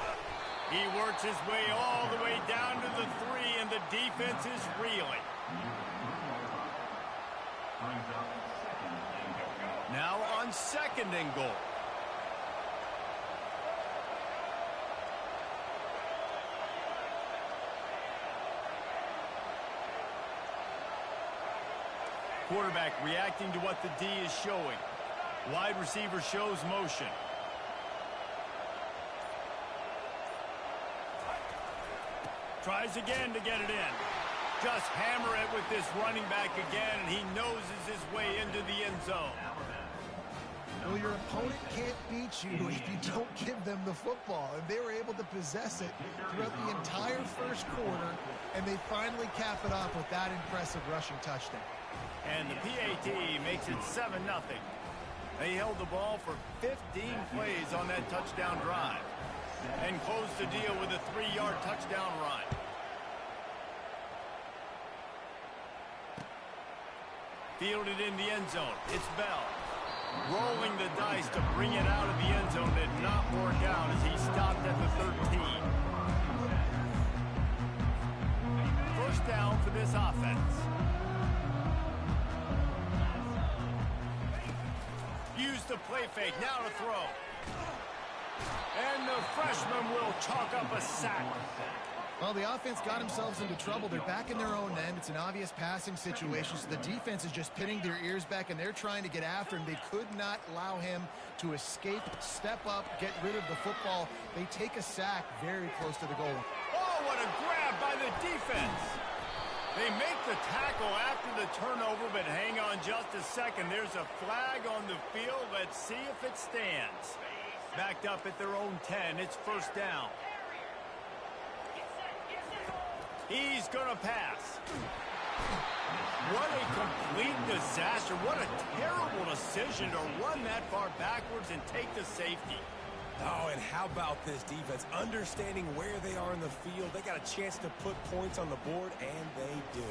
He works his way all the way down to the 3, and the defense is reeling. Now on second and goal. Quarterback reacting to what the D is showing. Wide receiver shows motion. Tries again to get it in. Just hammer it with this running back again, and he noses his way into the end zone. Well, your opponent can't beat you if you don't give them the football. And they were able to possess it throughout the entire first quarter, and they finally cap it off with that impressive rushing touchdown. And the PAT makes it 7-0. They held the ball for 15 plays on that touchdown drive and closed the deal with a 3-yard touchdown run. Fielded in the end zone. It's Bell. Rolling the dice to bring it out of the end zone did not work out as he stopped at the 13. First down for this offense. Use the play fake. Now to throw. And the freshman will chalk up a sack. Well, the offense got themselves into trouble. They're back in their own end. It's an obvious passing situation, so the defense is just pinning their ears back, and they're trying to get after him. They could not allow him to escape, step up, get rid of the football. They take a sack very close to the goal. Oh, what a grab by the defense. They make the tackle after the turnover, but hang on just a second. There's a flag on the field. Let's see if it stands. Backed up at their own 10. It's first down. He's going to pass. What a complete disaster. What a terrible decision to run that far backwards and take the safety. Oh, and how about this defense? Understanding where they are in the field. They got a chance to put points on the board, and they do.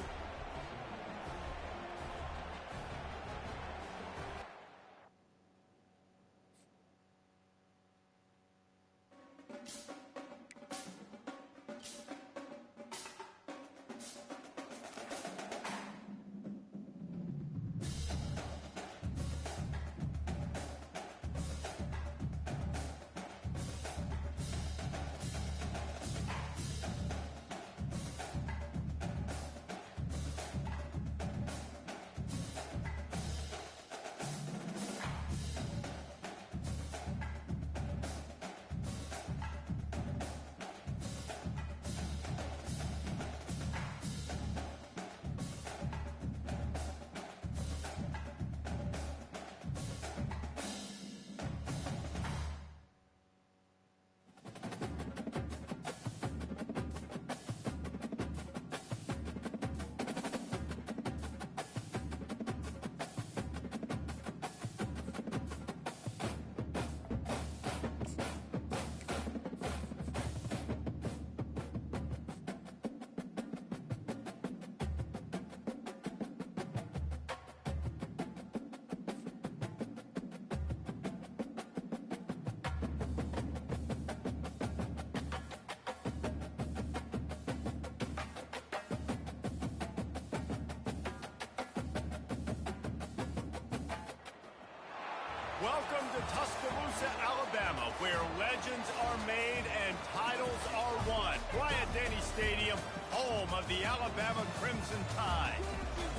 Welcome to Tuscaloosa, Alabama, where legends are made and titles are won. Bryant-Denny Stadium, home of the Alabama Crimson Tide.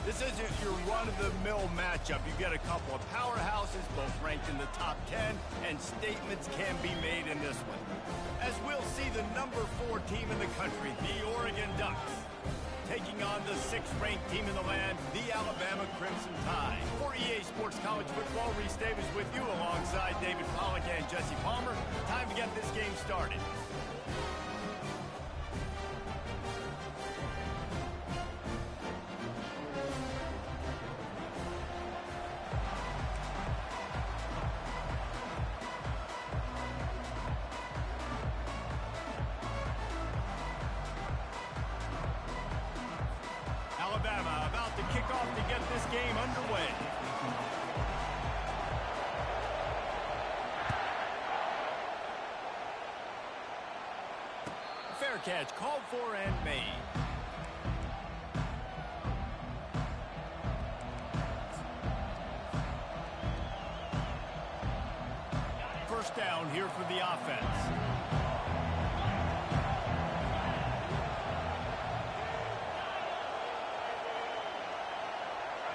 This isn't your run-of-the-mill matchup. You've got a couple of powerhouses, both ranked in the top 10, and statements can be made in this one. As we'll see the number 4 team in the country, the Oregon Ducks, taking on the 6th-ranked team in the land, the Alabama Crimson Tide. For EA Sports College Football, Reese Davis with you alongside David Pollack and Jesse Palmer. Time to get this game started. get this game underway. Fair catch called for and made. First down here for the offense.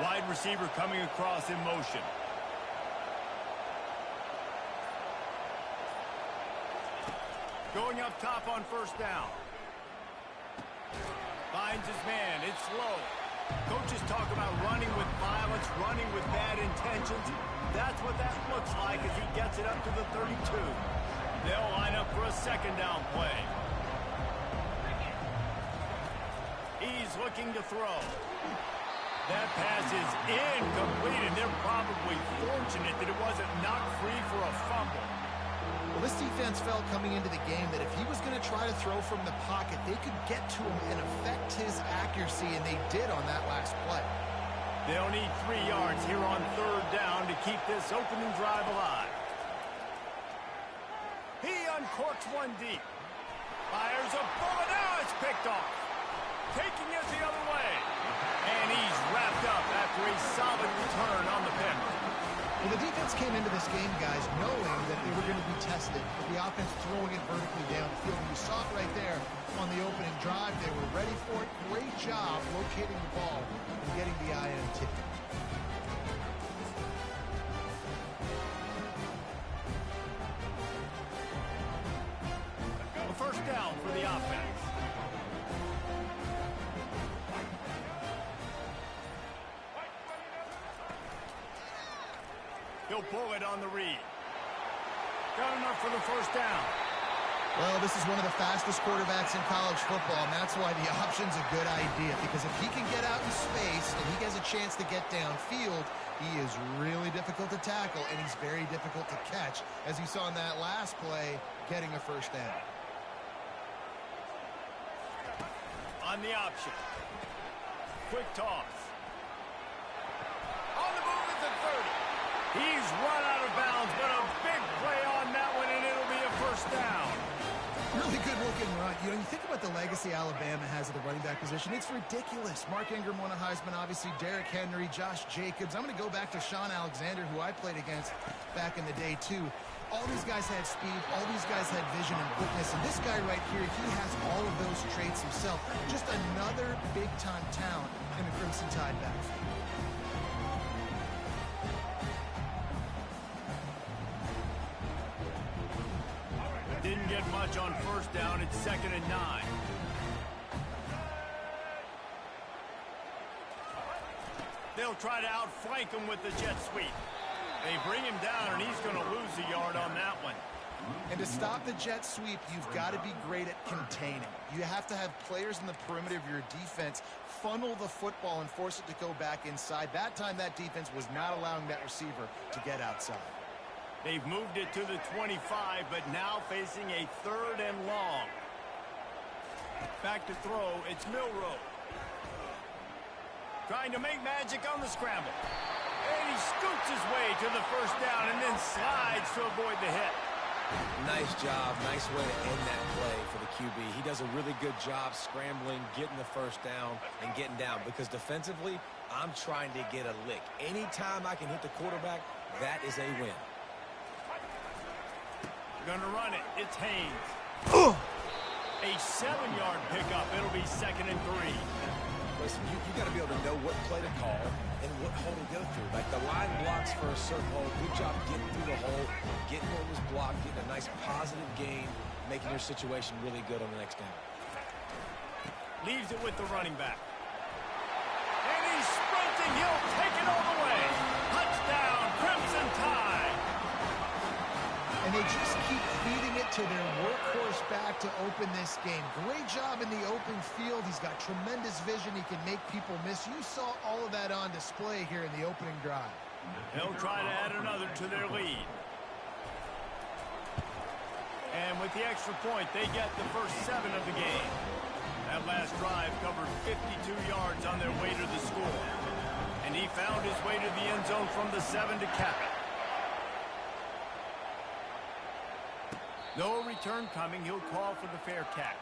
Wide receiver coming across in motion. Going up top on first down. Finds his man. It's slow. Coaches talk about running with violence, running with bad intentions. That's what that looks like as he gets it up to the 32. They'll line up for a second down play. He's looking to throw. That pass is incomplete, and they're probably fortunate that it wasn't knocked free for a fumble. Well, this defense felt coming into the game that if he was going to try to throw from the pocket, they could get to him and affect his accuracy, and they did on that last play. They'll need 3 yards here on third down to keep this opening drive alive. He uncorks one deep. Fires a bullet. Now it's picked off. Taking it the other way. And he's wrapped up after a solid return on the pick. Well, the defense came into this game, guys, knowing that they were going to be tested with the offense throwing it vertically down the field. And you saw it right there on the opening drive. They were ready for it. Great job locating the ball and getting the INT. A first down for the offense. He'll pull it on the read. Got enough for the first down. Well, this is one of the fastest quarterbacks in college football, and that's why the option's a good idea, because if he can get out in space and he has a chance to get downfield, he is really difficult to tackle, and he's very difficult to catch, as you saw in that last play, getting a first down. On the option. Quick toss. On the move at the 30. He's run out of bounds, but a big play on that one, and it'll be a first down. Really good looking run. You know, you think about the legacy Alabama has at the running back position. It's ridiculous. Mark Ingram won a Heisman, obviously. Derrick Henry, Josh Jacobs. I'm going to go back to Sean Alexander, who I played against back in the day, too. All these guys had speed. All these guys had vision and quickness. And this guy right here, he has all of those traits himself. Just another big-time talent in the Crimson Tide backfield. Didn't get much on first down. It's 2nd and 9. They'll try to outflank him with the jet sweep. They bring him down, and he's going to lose a yard on that one. And to stop the jet sweep, you've got to be great at containing. You have to have players in the perimeter of your defense funnel the football and force it to go back inside. That time, that defense was not allowing that receiver to get outside. They've moved it to the 25, but now facing a 3rd and long. Back to throw, it's Milroe. Trying to make magic on the scramble. And he scoots his way to the first down and then slides to avoid the hit. Nice job. Nice way to end that play for the QB. He does a really good job scrambling, getting the first down, and getting down. Because defensively, I'm trying to get a lick. Anytime I can hit the quarterback, that is a win. Gonna run it. It's Haynes. A 7-yard pickup. It'll be 2nd and 3. Listen, you got to be able to know what play to call and what hole to go through. Like the line blocks for a certain hole. Good job getting through the hole, getting what was blocked, getting a nice positive gain, making your situation really good on the next down. Leaves it with the running back. And he's sprinting. He'll take it all the way. Touchdown, Crimson Tide. And they just keep feeding it to their workhorse back to open this game. Great job in the open field. He's got tremendous vision. He can make people miss. You saw all of that on display here in the opening drive. They'll try to add another to their lead. And with the extra point, they get the first 7 of the game. That last drive covered 52 yards on their way to the score. And And he found his way to the end zone from the 7 to cap it. No return coming. He'll call for the fair catch.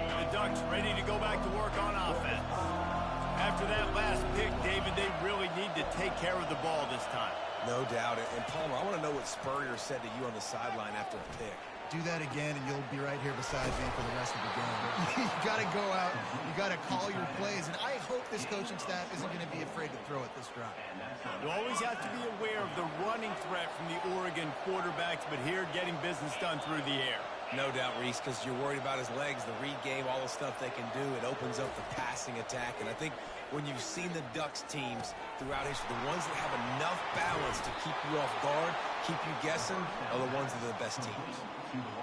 The Ducks ready to go back to work on offense. After that last pick, David, they really need to take care of the ball this time. No doubt. And Palmer, I want to know what Spurrier said to you on the sideline after a pick. Do that again, and you'll be right here beside me for the rest of the game. You got to go out. You got to call your plays, and I hope this coaching staff isn't going to be afraid to throw at this drive. You always have to be aware of the running threat from the Oregon quarterbacks, but here getting business done through the air. No doubt, Reese, because you're worried about his legs, the read game, all the stuff they can do. It opens up the passing attack, and I think when you've seen the Ducks teams throughout history, the ones that have enough balance to keep you off guard, keep you guessing, are the ones that are the best teams.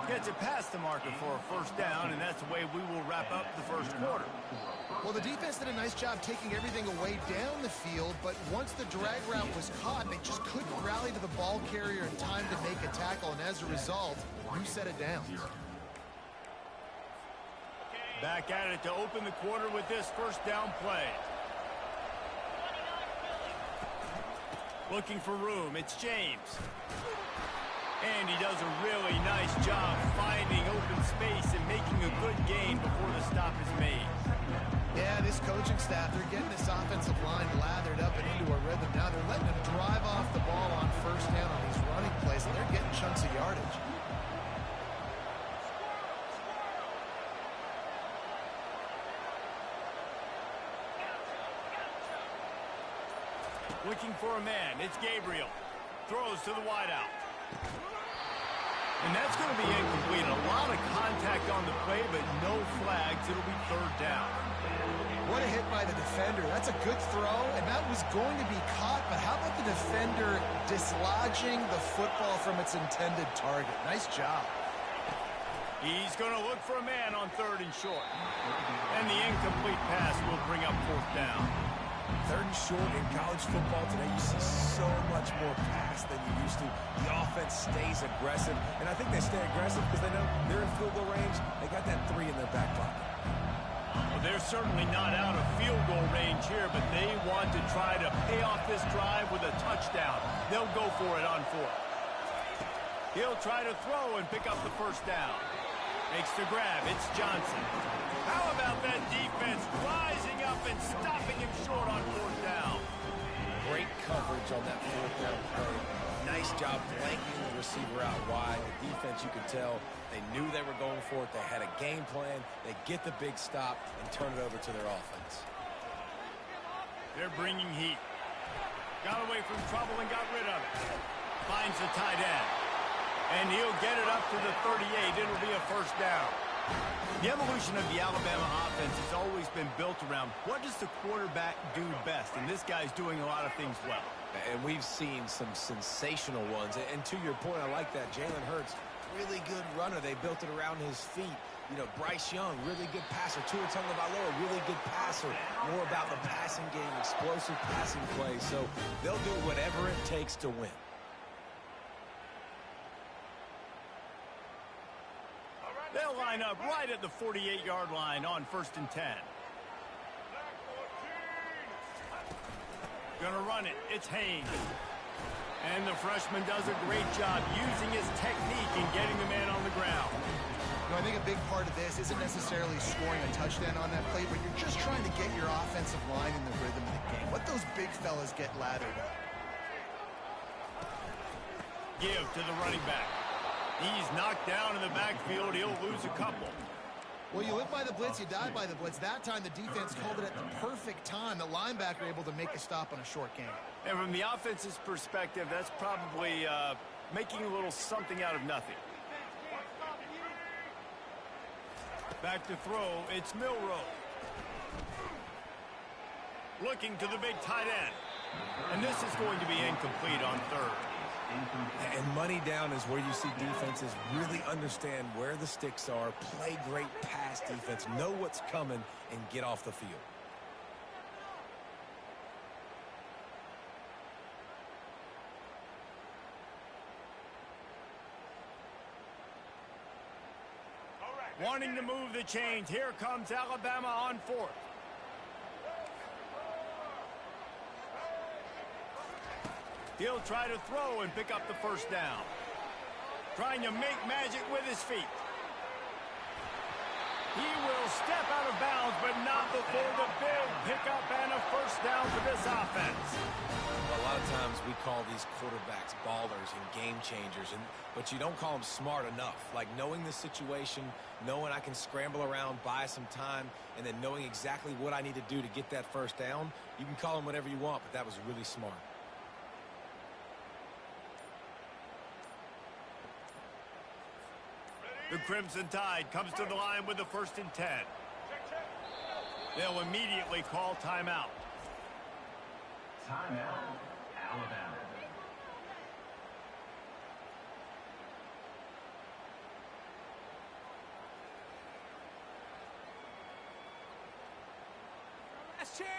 Gets it past the marker for a first down, and that's the way we will wrap up the first quarter. Well, the defense did a nice job taking everything away down the field, but once the drag route was caught, they just couldn't rally to the ball carrier in time to make a tackle, and as a result, you set it down. Back at it to open the quarter with this first down play. Looking for room, it's James. And he does a really nice job finding open space and making a good gain before the stop is made. Yeah, this coaching staff, they're getting this offensive line lathered up and into a rhythm. Now they're letting them drive off the ball on first down on these running plays, and they're getting chunks of yardage. Looking for a man, it's Gabriel. Throws to the wideout. And that's going to be incomplete. A lot of contact on the play, but no flags. It'll be third down. What a hit by the defender. That's a good throw, and that was going to be caught, but how about the defender dislodging the football from its intended target? Nice job. He's going to look for a man on third and short. And the incomplete pass will bring up fourth down. Third and short in college football today, you see so much more pass than you used to. The offense stays aggressive, and I think they stay aggressive because they know they're in field goal range. They got that 3 in their back pocket. Well, they're certainly not out of field goal range here, but they want to try to pay off this drive with a touchdown. They'll go for it on fourth. He'll try to throw and pick up the first down. Makes the grab. It's Johnson. How about that defense rising up and stopping him short on fourth down? Great coverage on that fourth down play. Nice job blanking the receiver out wide. The defense, you could tell, they knew they were going for it. They had a game plan. They get the big stop and turn it over to their offense. They're bringing heat. Got away from trouble and got rid of it. Finds the tight end. And he'll get it up to the 38. It'll be a first down. The evolution of the Alabama offense has always been built around what does the quarterback do best, and this guy's doing a lot of things well. And we've seen some sensational ones. And to your point, I like that. Jalen Hurts, really good runner. They built it around his feet. You know, Bryce Young, really good passer. Tua Tagovailoa, really good passer. More about the passing game, explosive passing plays. So they'll do whatever it takes to win. They'll line up right at the 48-yard line on 1st and 10. Gonna run it. It's Haynes. And the freshman does a great job using his technique and getting the man on the ground. You know, I think a big part of this isn't necessarily scoring a touchdown on that play, but you're just trying to get your offensive line in the rhythm of the game. Let those big fellas get lathered up. Give to the running back. He's knocked down in the backfield. He'll lose a couple. Well, you live by the blitz, you die by the blitz. That time, the defense called it at the perfect time. The linebacker able to make a stop on a short game. And from the offense's perspective, that's probably making a little something out of nothing. Back to throw, it's Milroe. Looking to the big tight end. And this is going to be incomplete on third. And money down is where you see defenses really understand where the sticks are, play great pass defense, know what's coming, and get off the field. Wanting to move the chains. Here comes Alabama on fourth. He'll try to throw and pick up the first down. Trying to make magic with his feet. He will step out of bounds, but not before the big pickup and a first down for this offense. Well, a lot of times we call these quarterbacks ballers and game changers, but you don't call them smart enough. Like knowing the situation, knowing I can scramble around, buy some time, and then knowing exactly what I need to do to get that first down. You can call them whatever you want, but that was really smart. The Crimson Tide comes to the line with the 1st and 10. They'll immediately call timeout. Timeout, Alabama. Last chance.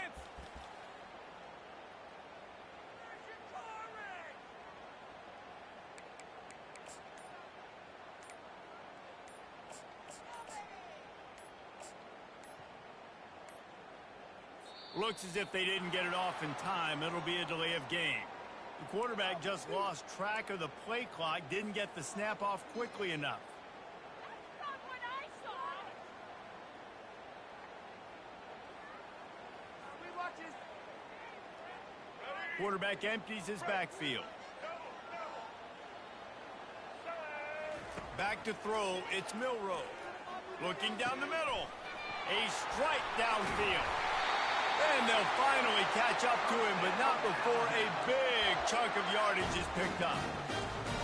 Looks as if they didn't get it off in time. It'll be a delay of game. The quarterback just lost track of the play clock, didn't get the snap off quickly enough. Quarterback empties his backfield. Back to throw, it's Milroe. Looking down the middle. A strike downfield. And they'll finally catch up to him, but not before a big chunk of yardage is picked up.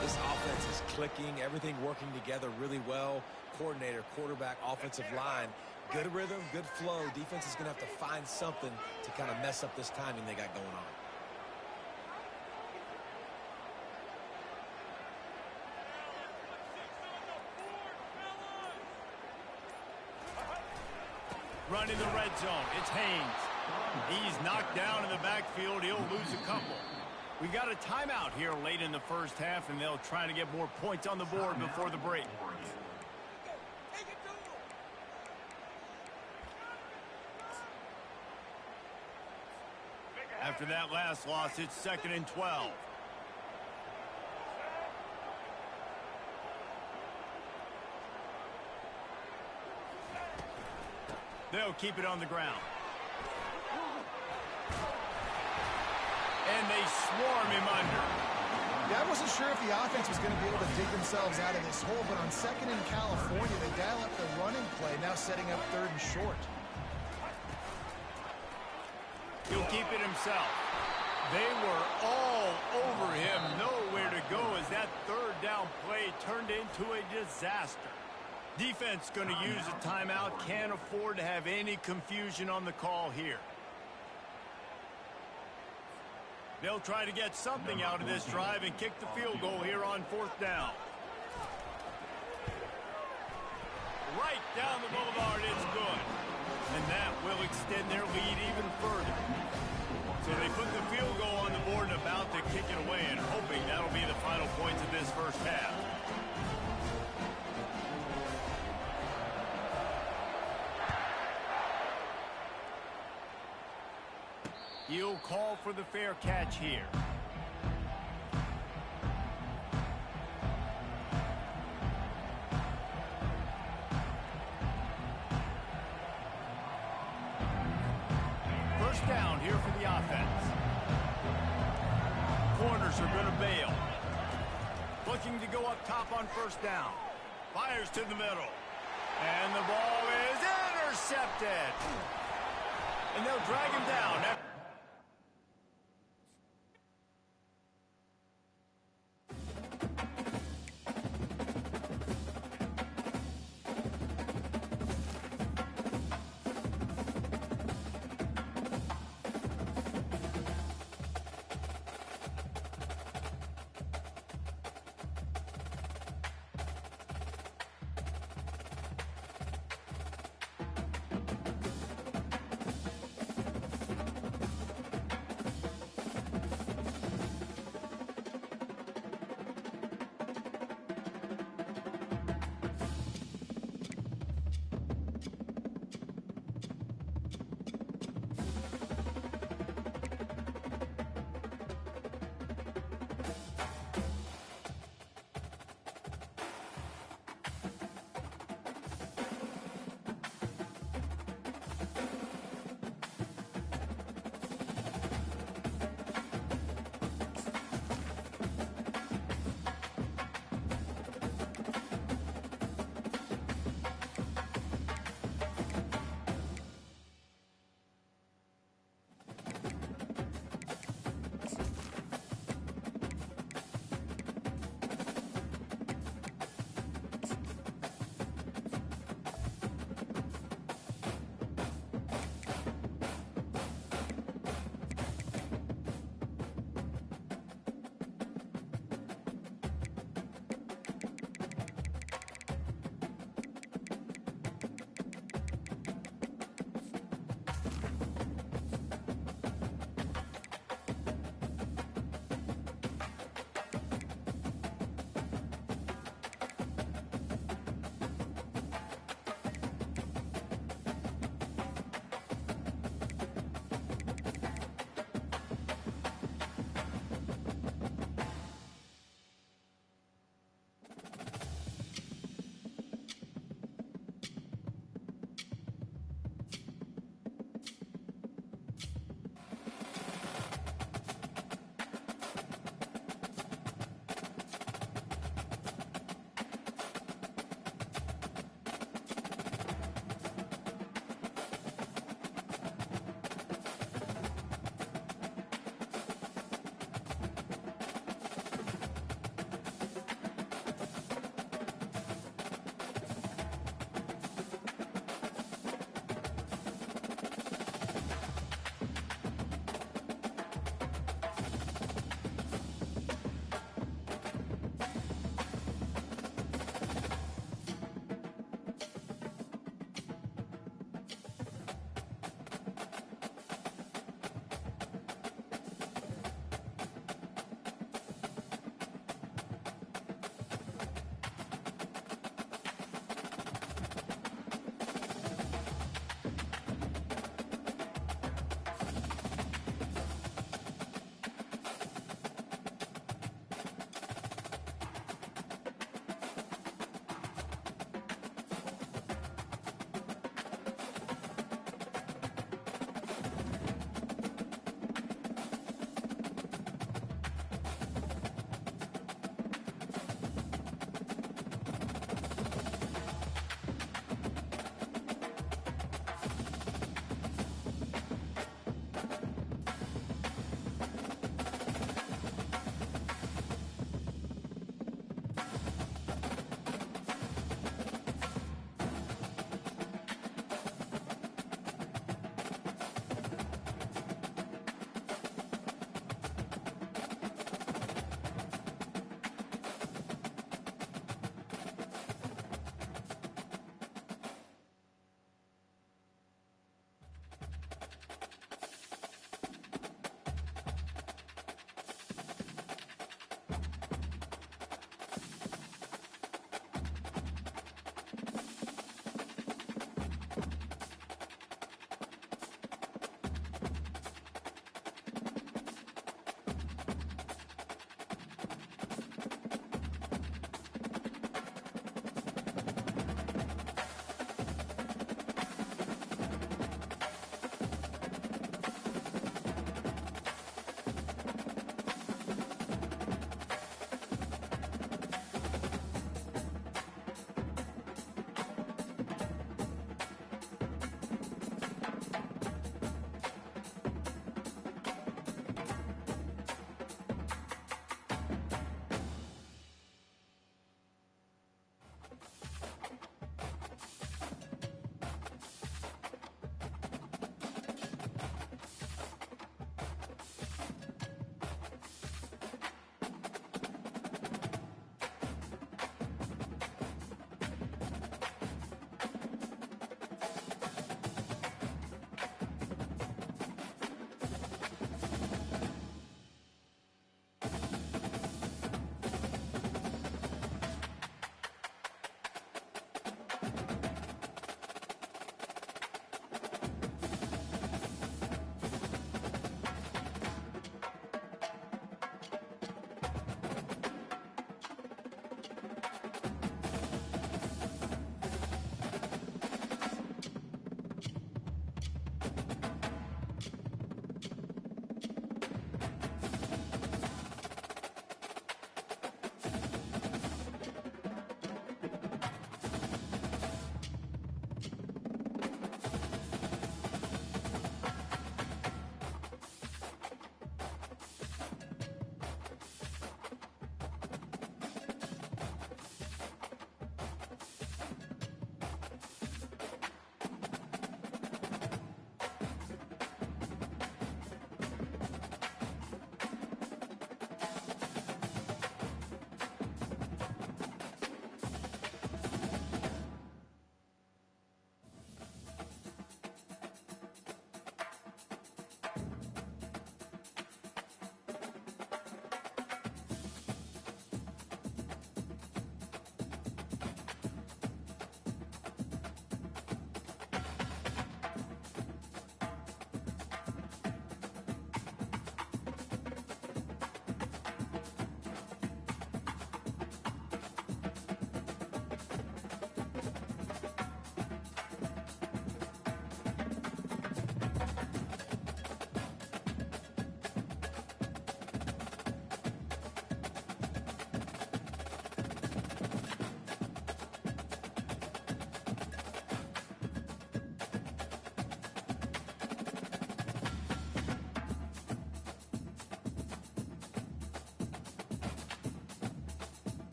This offense is clicking, everything working together really well. Coordinator, quarterback, offensive line. Good rhythm, good flow. Defense is going to have to find something to kind of mess up this timing they got going on. Running the red zone, it's Haynes. He's knocked down in the backfield. He'll lose a couple. We got a timeout here late in the first half, and they'll try to get more points on the board before the break. After that last loss, it's 2nd and 12. They'll keep it on the ground. And they swarm him under. Yeah, I wasn't sure if the offense was going to be able to dig themselves out of this hole, but on 2nd in California, they dial up the running play, now setting up 3rd and short. He'll keep it himself. They were all over him, nowhere to go as that 3rd down play turned into a disaster. Defense going to use a timeout, can't afford to have any confusion on the call here. They'll try to get something out of this drive and kick the field goal here on 4th down. Right down the boulevard, it's good. And that will extend their lead even further. So they put the field goal on the board and about to kick it away, and hoping that'll be the final points of this first half. He'll call for the fair catch here. First down here for the offense. Corners are going to bail. Looking to go up top on 1st down. Fires to the middle. And the ball is intercepted. And they'll drag him down.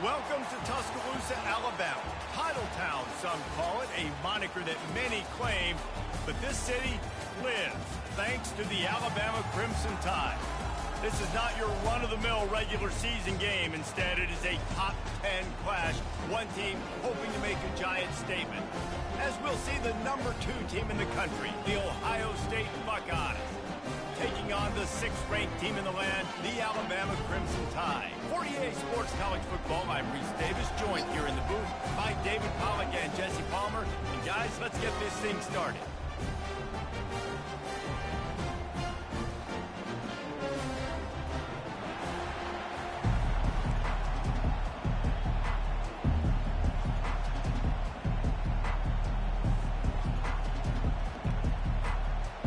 Welcome to Tuscaloosa, Alabama. Titletown, some call it, a moniker that many claim, but this city lives thanks to the Alabama Crimson Tide. This is not your run-of-the-mill regular season game. Instead, it is a top 10 clash, one team hoping to make a giant statement. As we'll see the number 2 team in the country, the Ohio State Buckeyes, taking on the 6th-ranked team in the land, the Alabama Crimson Tide. 48 Sports College Football, I'm Reese Davis, joined here in the booth by David Pollack and Jesse Palmer. And guys, let's get this thing started.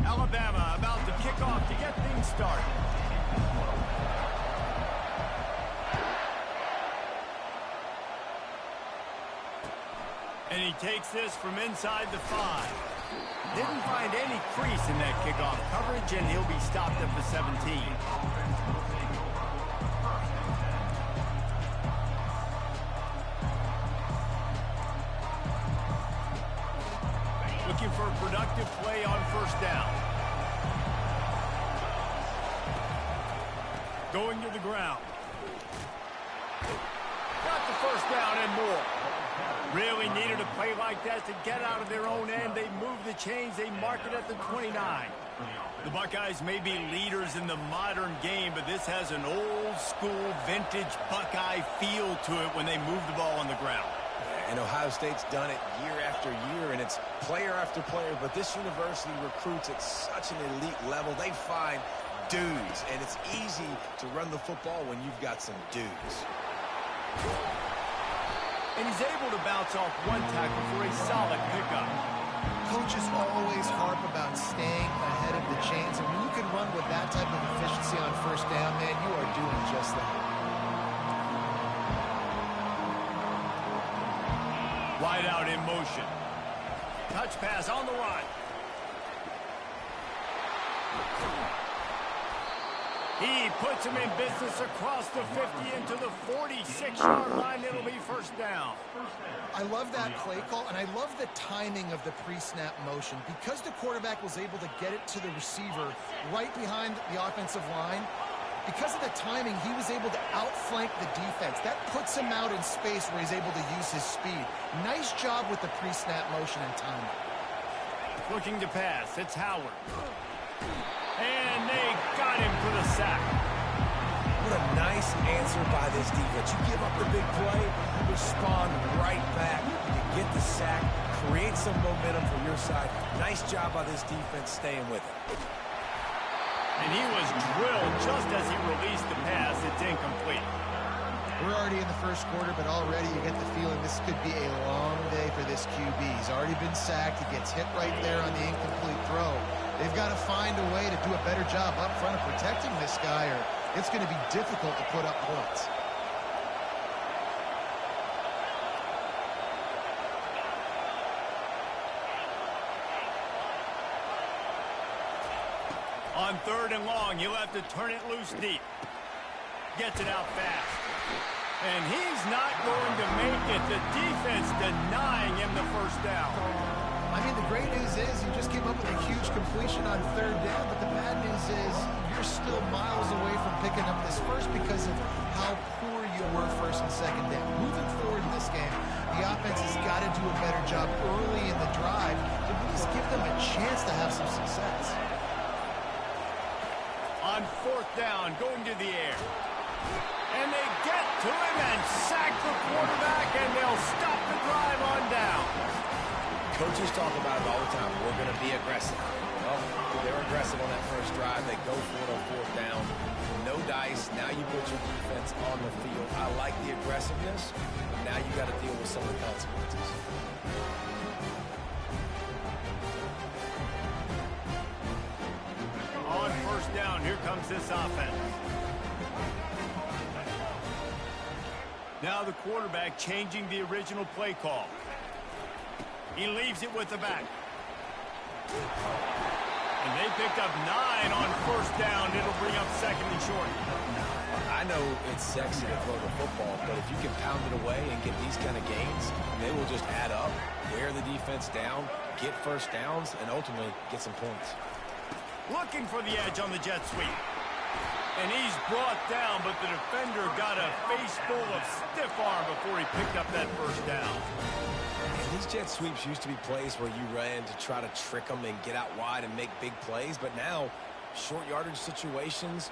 Alabama about to kick off to get things started. And he takes this from inside the 5. Didn't find any crease in that kickoff coverage, and he'll be stopped at the 17. Looking for a productive play on first down. Going to the ground. Got the first down and more. Really needed a play like that to get out of their own end. They move the chains. They mark it at the 29. The Buckeyes may be leaders in the modern game, but this has an old-school, vintage Buckeye feel to it when they move the ball on the ground. And Ohio State's done it year after year, and it's player after player. But this university recruits at such an elite level. They find dudes, and it's easy to run the football when you've got some dudes. And he's able to bounce off one tackle for a solid pickup. Coaches always harp about staying ahead of the chains, and when you can run with that type of efficiency on first down, man, you are doing just that. Wide out in motion. Touch pass on the run. He puts him in business across the 50 into the 46-yard line. It'll be first down. I love that play call, and I love the timing of the pre-snap motion. Because the quarterback was able to get it to the receiver right behind the offensive line, because of the timing, he was able to outflank the defense. That puts him out in space where he's able to use his speed. Nice job with the pre-snap motion and timing. Looking to pass. It's Howard. And they got him for the sack. What a nice answer by this defense. You give up the big play, respond right back. You get the sack, create some momentum for your side. Nice job by this defense staying with it. And he was drilled just as he released the pass. It's incomplete. We're already in the first quarter, but already you get the feeling this could be a long day for this QB. He's already been sacked. He gets hit right there on the incomplete throw. They've got to find a way to do a better job up front of protecting this guy, or it's going to be difficult to put up points. On 3rd and long, he'll have to turn it loose deep. Gets it out fast. And he's not going to make it. The defense denying him the first down. I mean, the great news is he just came up with a huge completion on 3rd down, but the bad news is you're still miles away from picking up this first because of how poor you were 1st and 2nd down. Moving forward in this game, the offense has got to do a better job early in the drive to at least give them a chance to have some success. On 4th down, going to the air. And they get to him and sack the quarterback, and they'll stop the drive on down. Coaches talk about it all the time. We're going to be aggressive. Well, they're aggressive on that first drive. They go for it on 4th down. No dice. Now you put your defense on the field. I like the aggressiveness. Now you got to deal with some of the consequences. On 1st down, here comes this offense. Now the quarterback changing the original play call. He leaves it with the back. And they picked up 9 on 1st down. It'll bring up 2nd and short. I I know it's sexy to throw the football, but if you can pound it away and get these kind of gains, they will just add up, wear the defense down, get first downs, and ultimately get some points. Looking for the edge on the jet sweep. And he's brought down, but the defender got a face full of stiff arm before he picked up that first down. And these jet sweeps used to be plays where you ran to try to trick them and get out wide and make big plays, but now short yardage situations,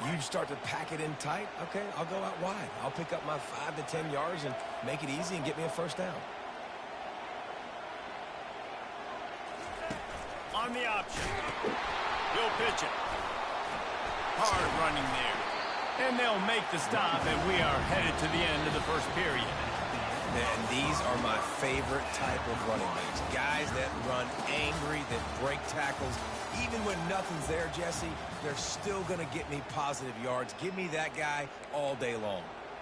you start to pack it in tight. Okay, I'll go out wide. I'll pick up my 5 to 10 yards and make it easy and get me a first down. On the option. He'll pitch it. Hard running there. And they'll make the stop, and we are headed to the end of the first period. And these are my favorite type of running backs. Guys that run angry, that break tackles. Even when nothing's there, Jesse, they're still going to get me positive yards. Give me that guy all day long.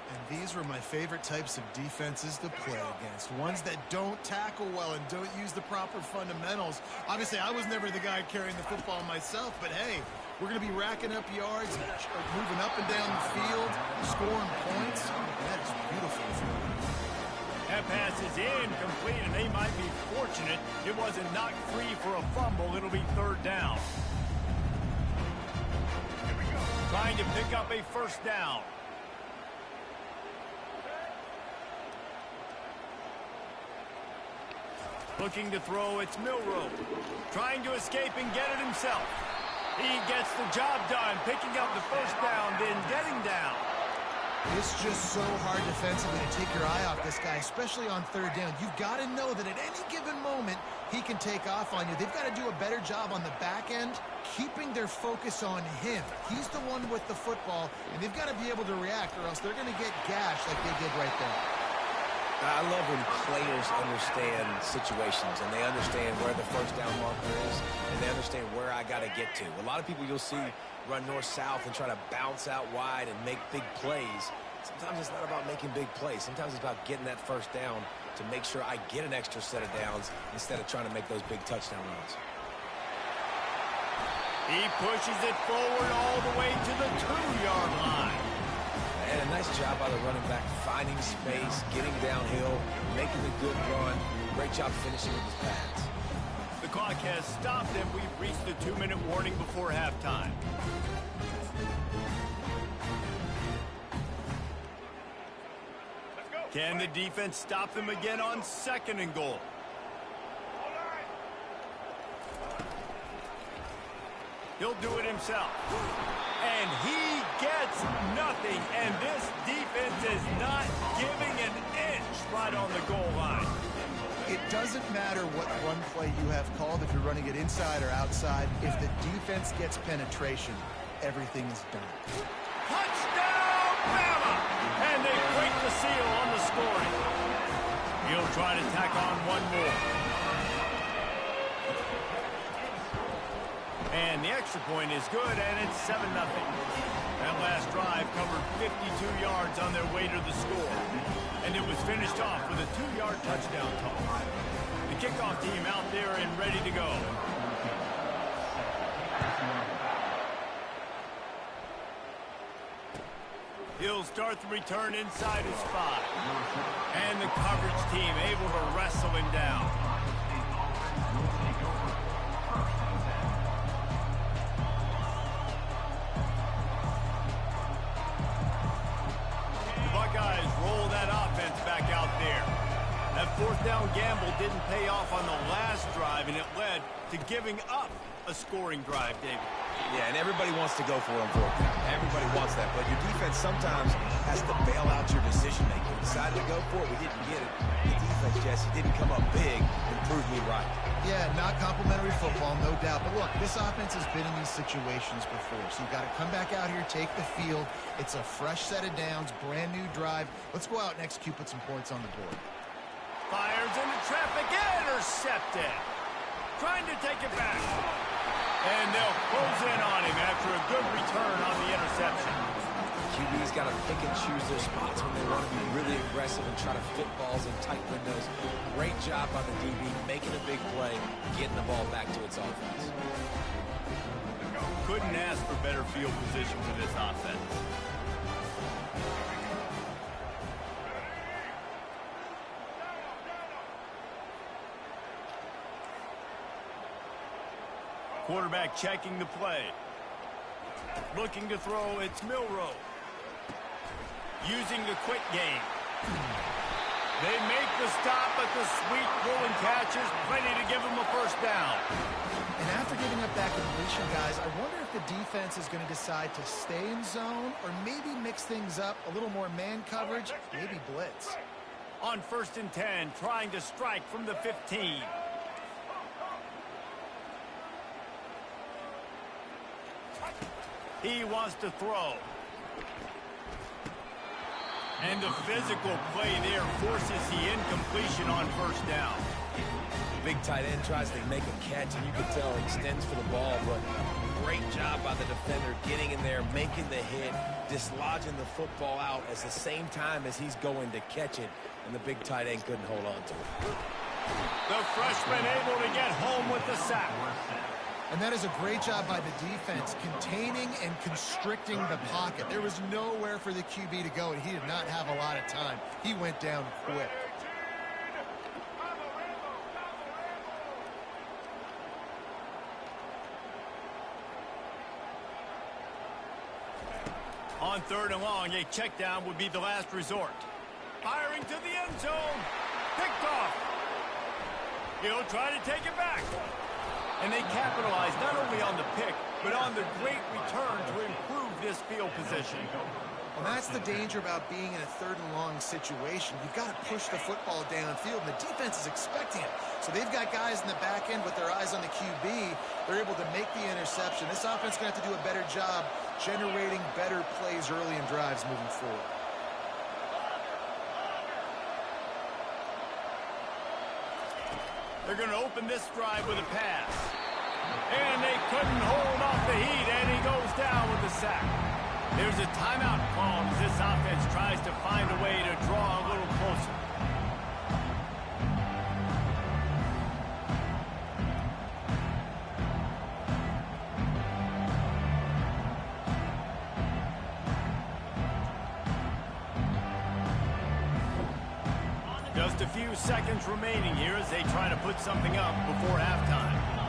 And these were my favorite types of defenses to play against. Ones that don't tackle well and don't use the proper fundamentals. Obviously, I was never the guy carrying the football myself, but hey, we're going to be racking up yards, moving up and down the field, scoring points. That is beautiful. That pass is incomplete, and they might be fortunate it wasn't knocked free for a fumble. It'll be third down. Trying to pick up a first down. Looking to throw, it's Milroe. Trying to escape and get it himself. He gets the job done, picking up the first down, then getting down. It's just so hard defensively to take your eye off this guy, especially on third down. You've got to know that at any given moment, he can take off on you. They've got to do a better job on the back end, keeping their focus on him. He's the one with the football, and they've got to be able to react, or else they're going to get gashed like they did right there. I love when players understand situations and they understand where the first down marker is and they understand where I got to get to. A lot of people you'll see run north-south and try to bounce out wide and make big plays. Sometimes it's not about making big plays. Sometimes it's about getting that first down to make sure I get an extra set of downs instead of trying to make those big touchdown runs. He pushes it forward all the way to the 2-yard line. And a nice job by the running back, finding space, getting downhill, making a good run. Great job finishing with his pads. The clock has stopped, and we've reached the 2-minute warning before halftime. Can the defense stop them again on 2nd and goal? He'll do it himself. And he gets nothing. And this defense is not giving an inch right on the goal line. It doesn't matter what run play you have called, if you're running it inside or outside. If the defense gets penetration, everything is done. Touchdown, Bama! And they break the seal on the scoring. He'll try to tack on one more. And the extra point is good, and it's 7-0. That last drive covered 52 yards on their way to the score. And it was finished off with a 2-yard touchdown toss. The kickoff team out there and ready to go. He'll start the return inside his 5. And the coverage team able to wrestle him down. Buckeyes roll that offense back out there. That 4th down gamble didn't pay off on the last drive, and it led to giving up a scoring drive, David. Yeah, and everybody wants to go for it on 4th down. Everybody wants that, but your defense sometimes has to bail out your decision-making. We decided to go for it, we didn't get it. The defense, Jesse, didn't come up big and prove me right. Yeah, not complimentary football, no doubt. But look, this offense has been in these situations before, so you've got to come back out here, take the field. It's a fresh set of downs, brand new drive. Let's go out and execute, put some points on the board. Fires into traffic, intercepted. Trying to take it back. And they'll close in on him after a good return on the interception. QB's got to pick and choose their spots when they want to be really aggressive and try to fit balls in tight windows. Great job by the DB, making a big play, getting the ball back to its offense. Couldn't ask for better field position for this offense. Quarterback checking the play. Looking to throw, it's Milroe. Using the quick game. They make the stop, but the sweet throw and catch is plenty to give them a first down. And after giving up that completion, guys, I wonder if the defense is going to decide to stay in zone or maybe mix things up, a little more man coverage, maybe blitz. On 1st and 10, trying to strike from the 15. He wants to throw. And the physical play there forces the incompletion on 1st down. Big tight end tries to make a catch, and you can tell he extends for the ball, but great job by the defender getting in there, making the hit, dislodging the football out at the same time as he's going to catch it, and the big tight end couldn't hold on to it. The freshman able to get home with the sack. And that is a great job by the defense, containing and constricting the pocket. There was nowhere for the QB to go, and he did not have a lot of time. He went down quick. On 3rd and long, a check down would be the last resort. Firing to the end zone. Picked off. He'll try to take it back. And they capitalize not only on the pick, but on the great return to improve this field position. Well, that's the danger about being in a 3rd and long situation. You've got to push the football downfield, and the defense is expecting it. So they've got guys in the back end with their eyes on the QB. They're able to make the interception. This offense is going to have to do a better job generating better plays early in drives moving forward. They're going to open this drive with a pass. And they couldn't hold off the heat, and he goes down with the sack. There's a timeout called as this offense tries to find a way to draw a little closer. Just a few seconds remaining here as they try to put something up before halftime.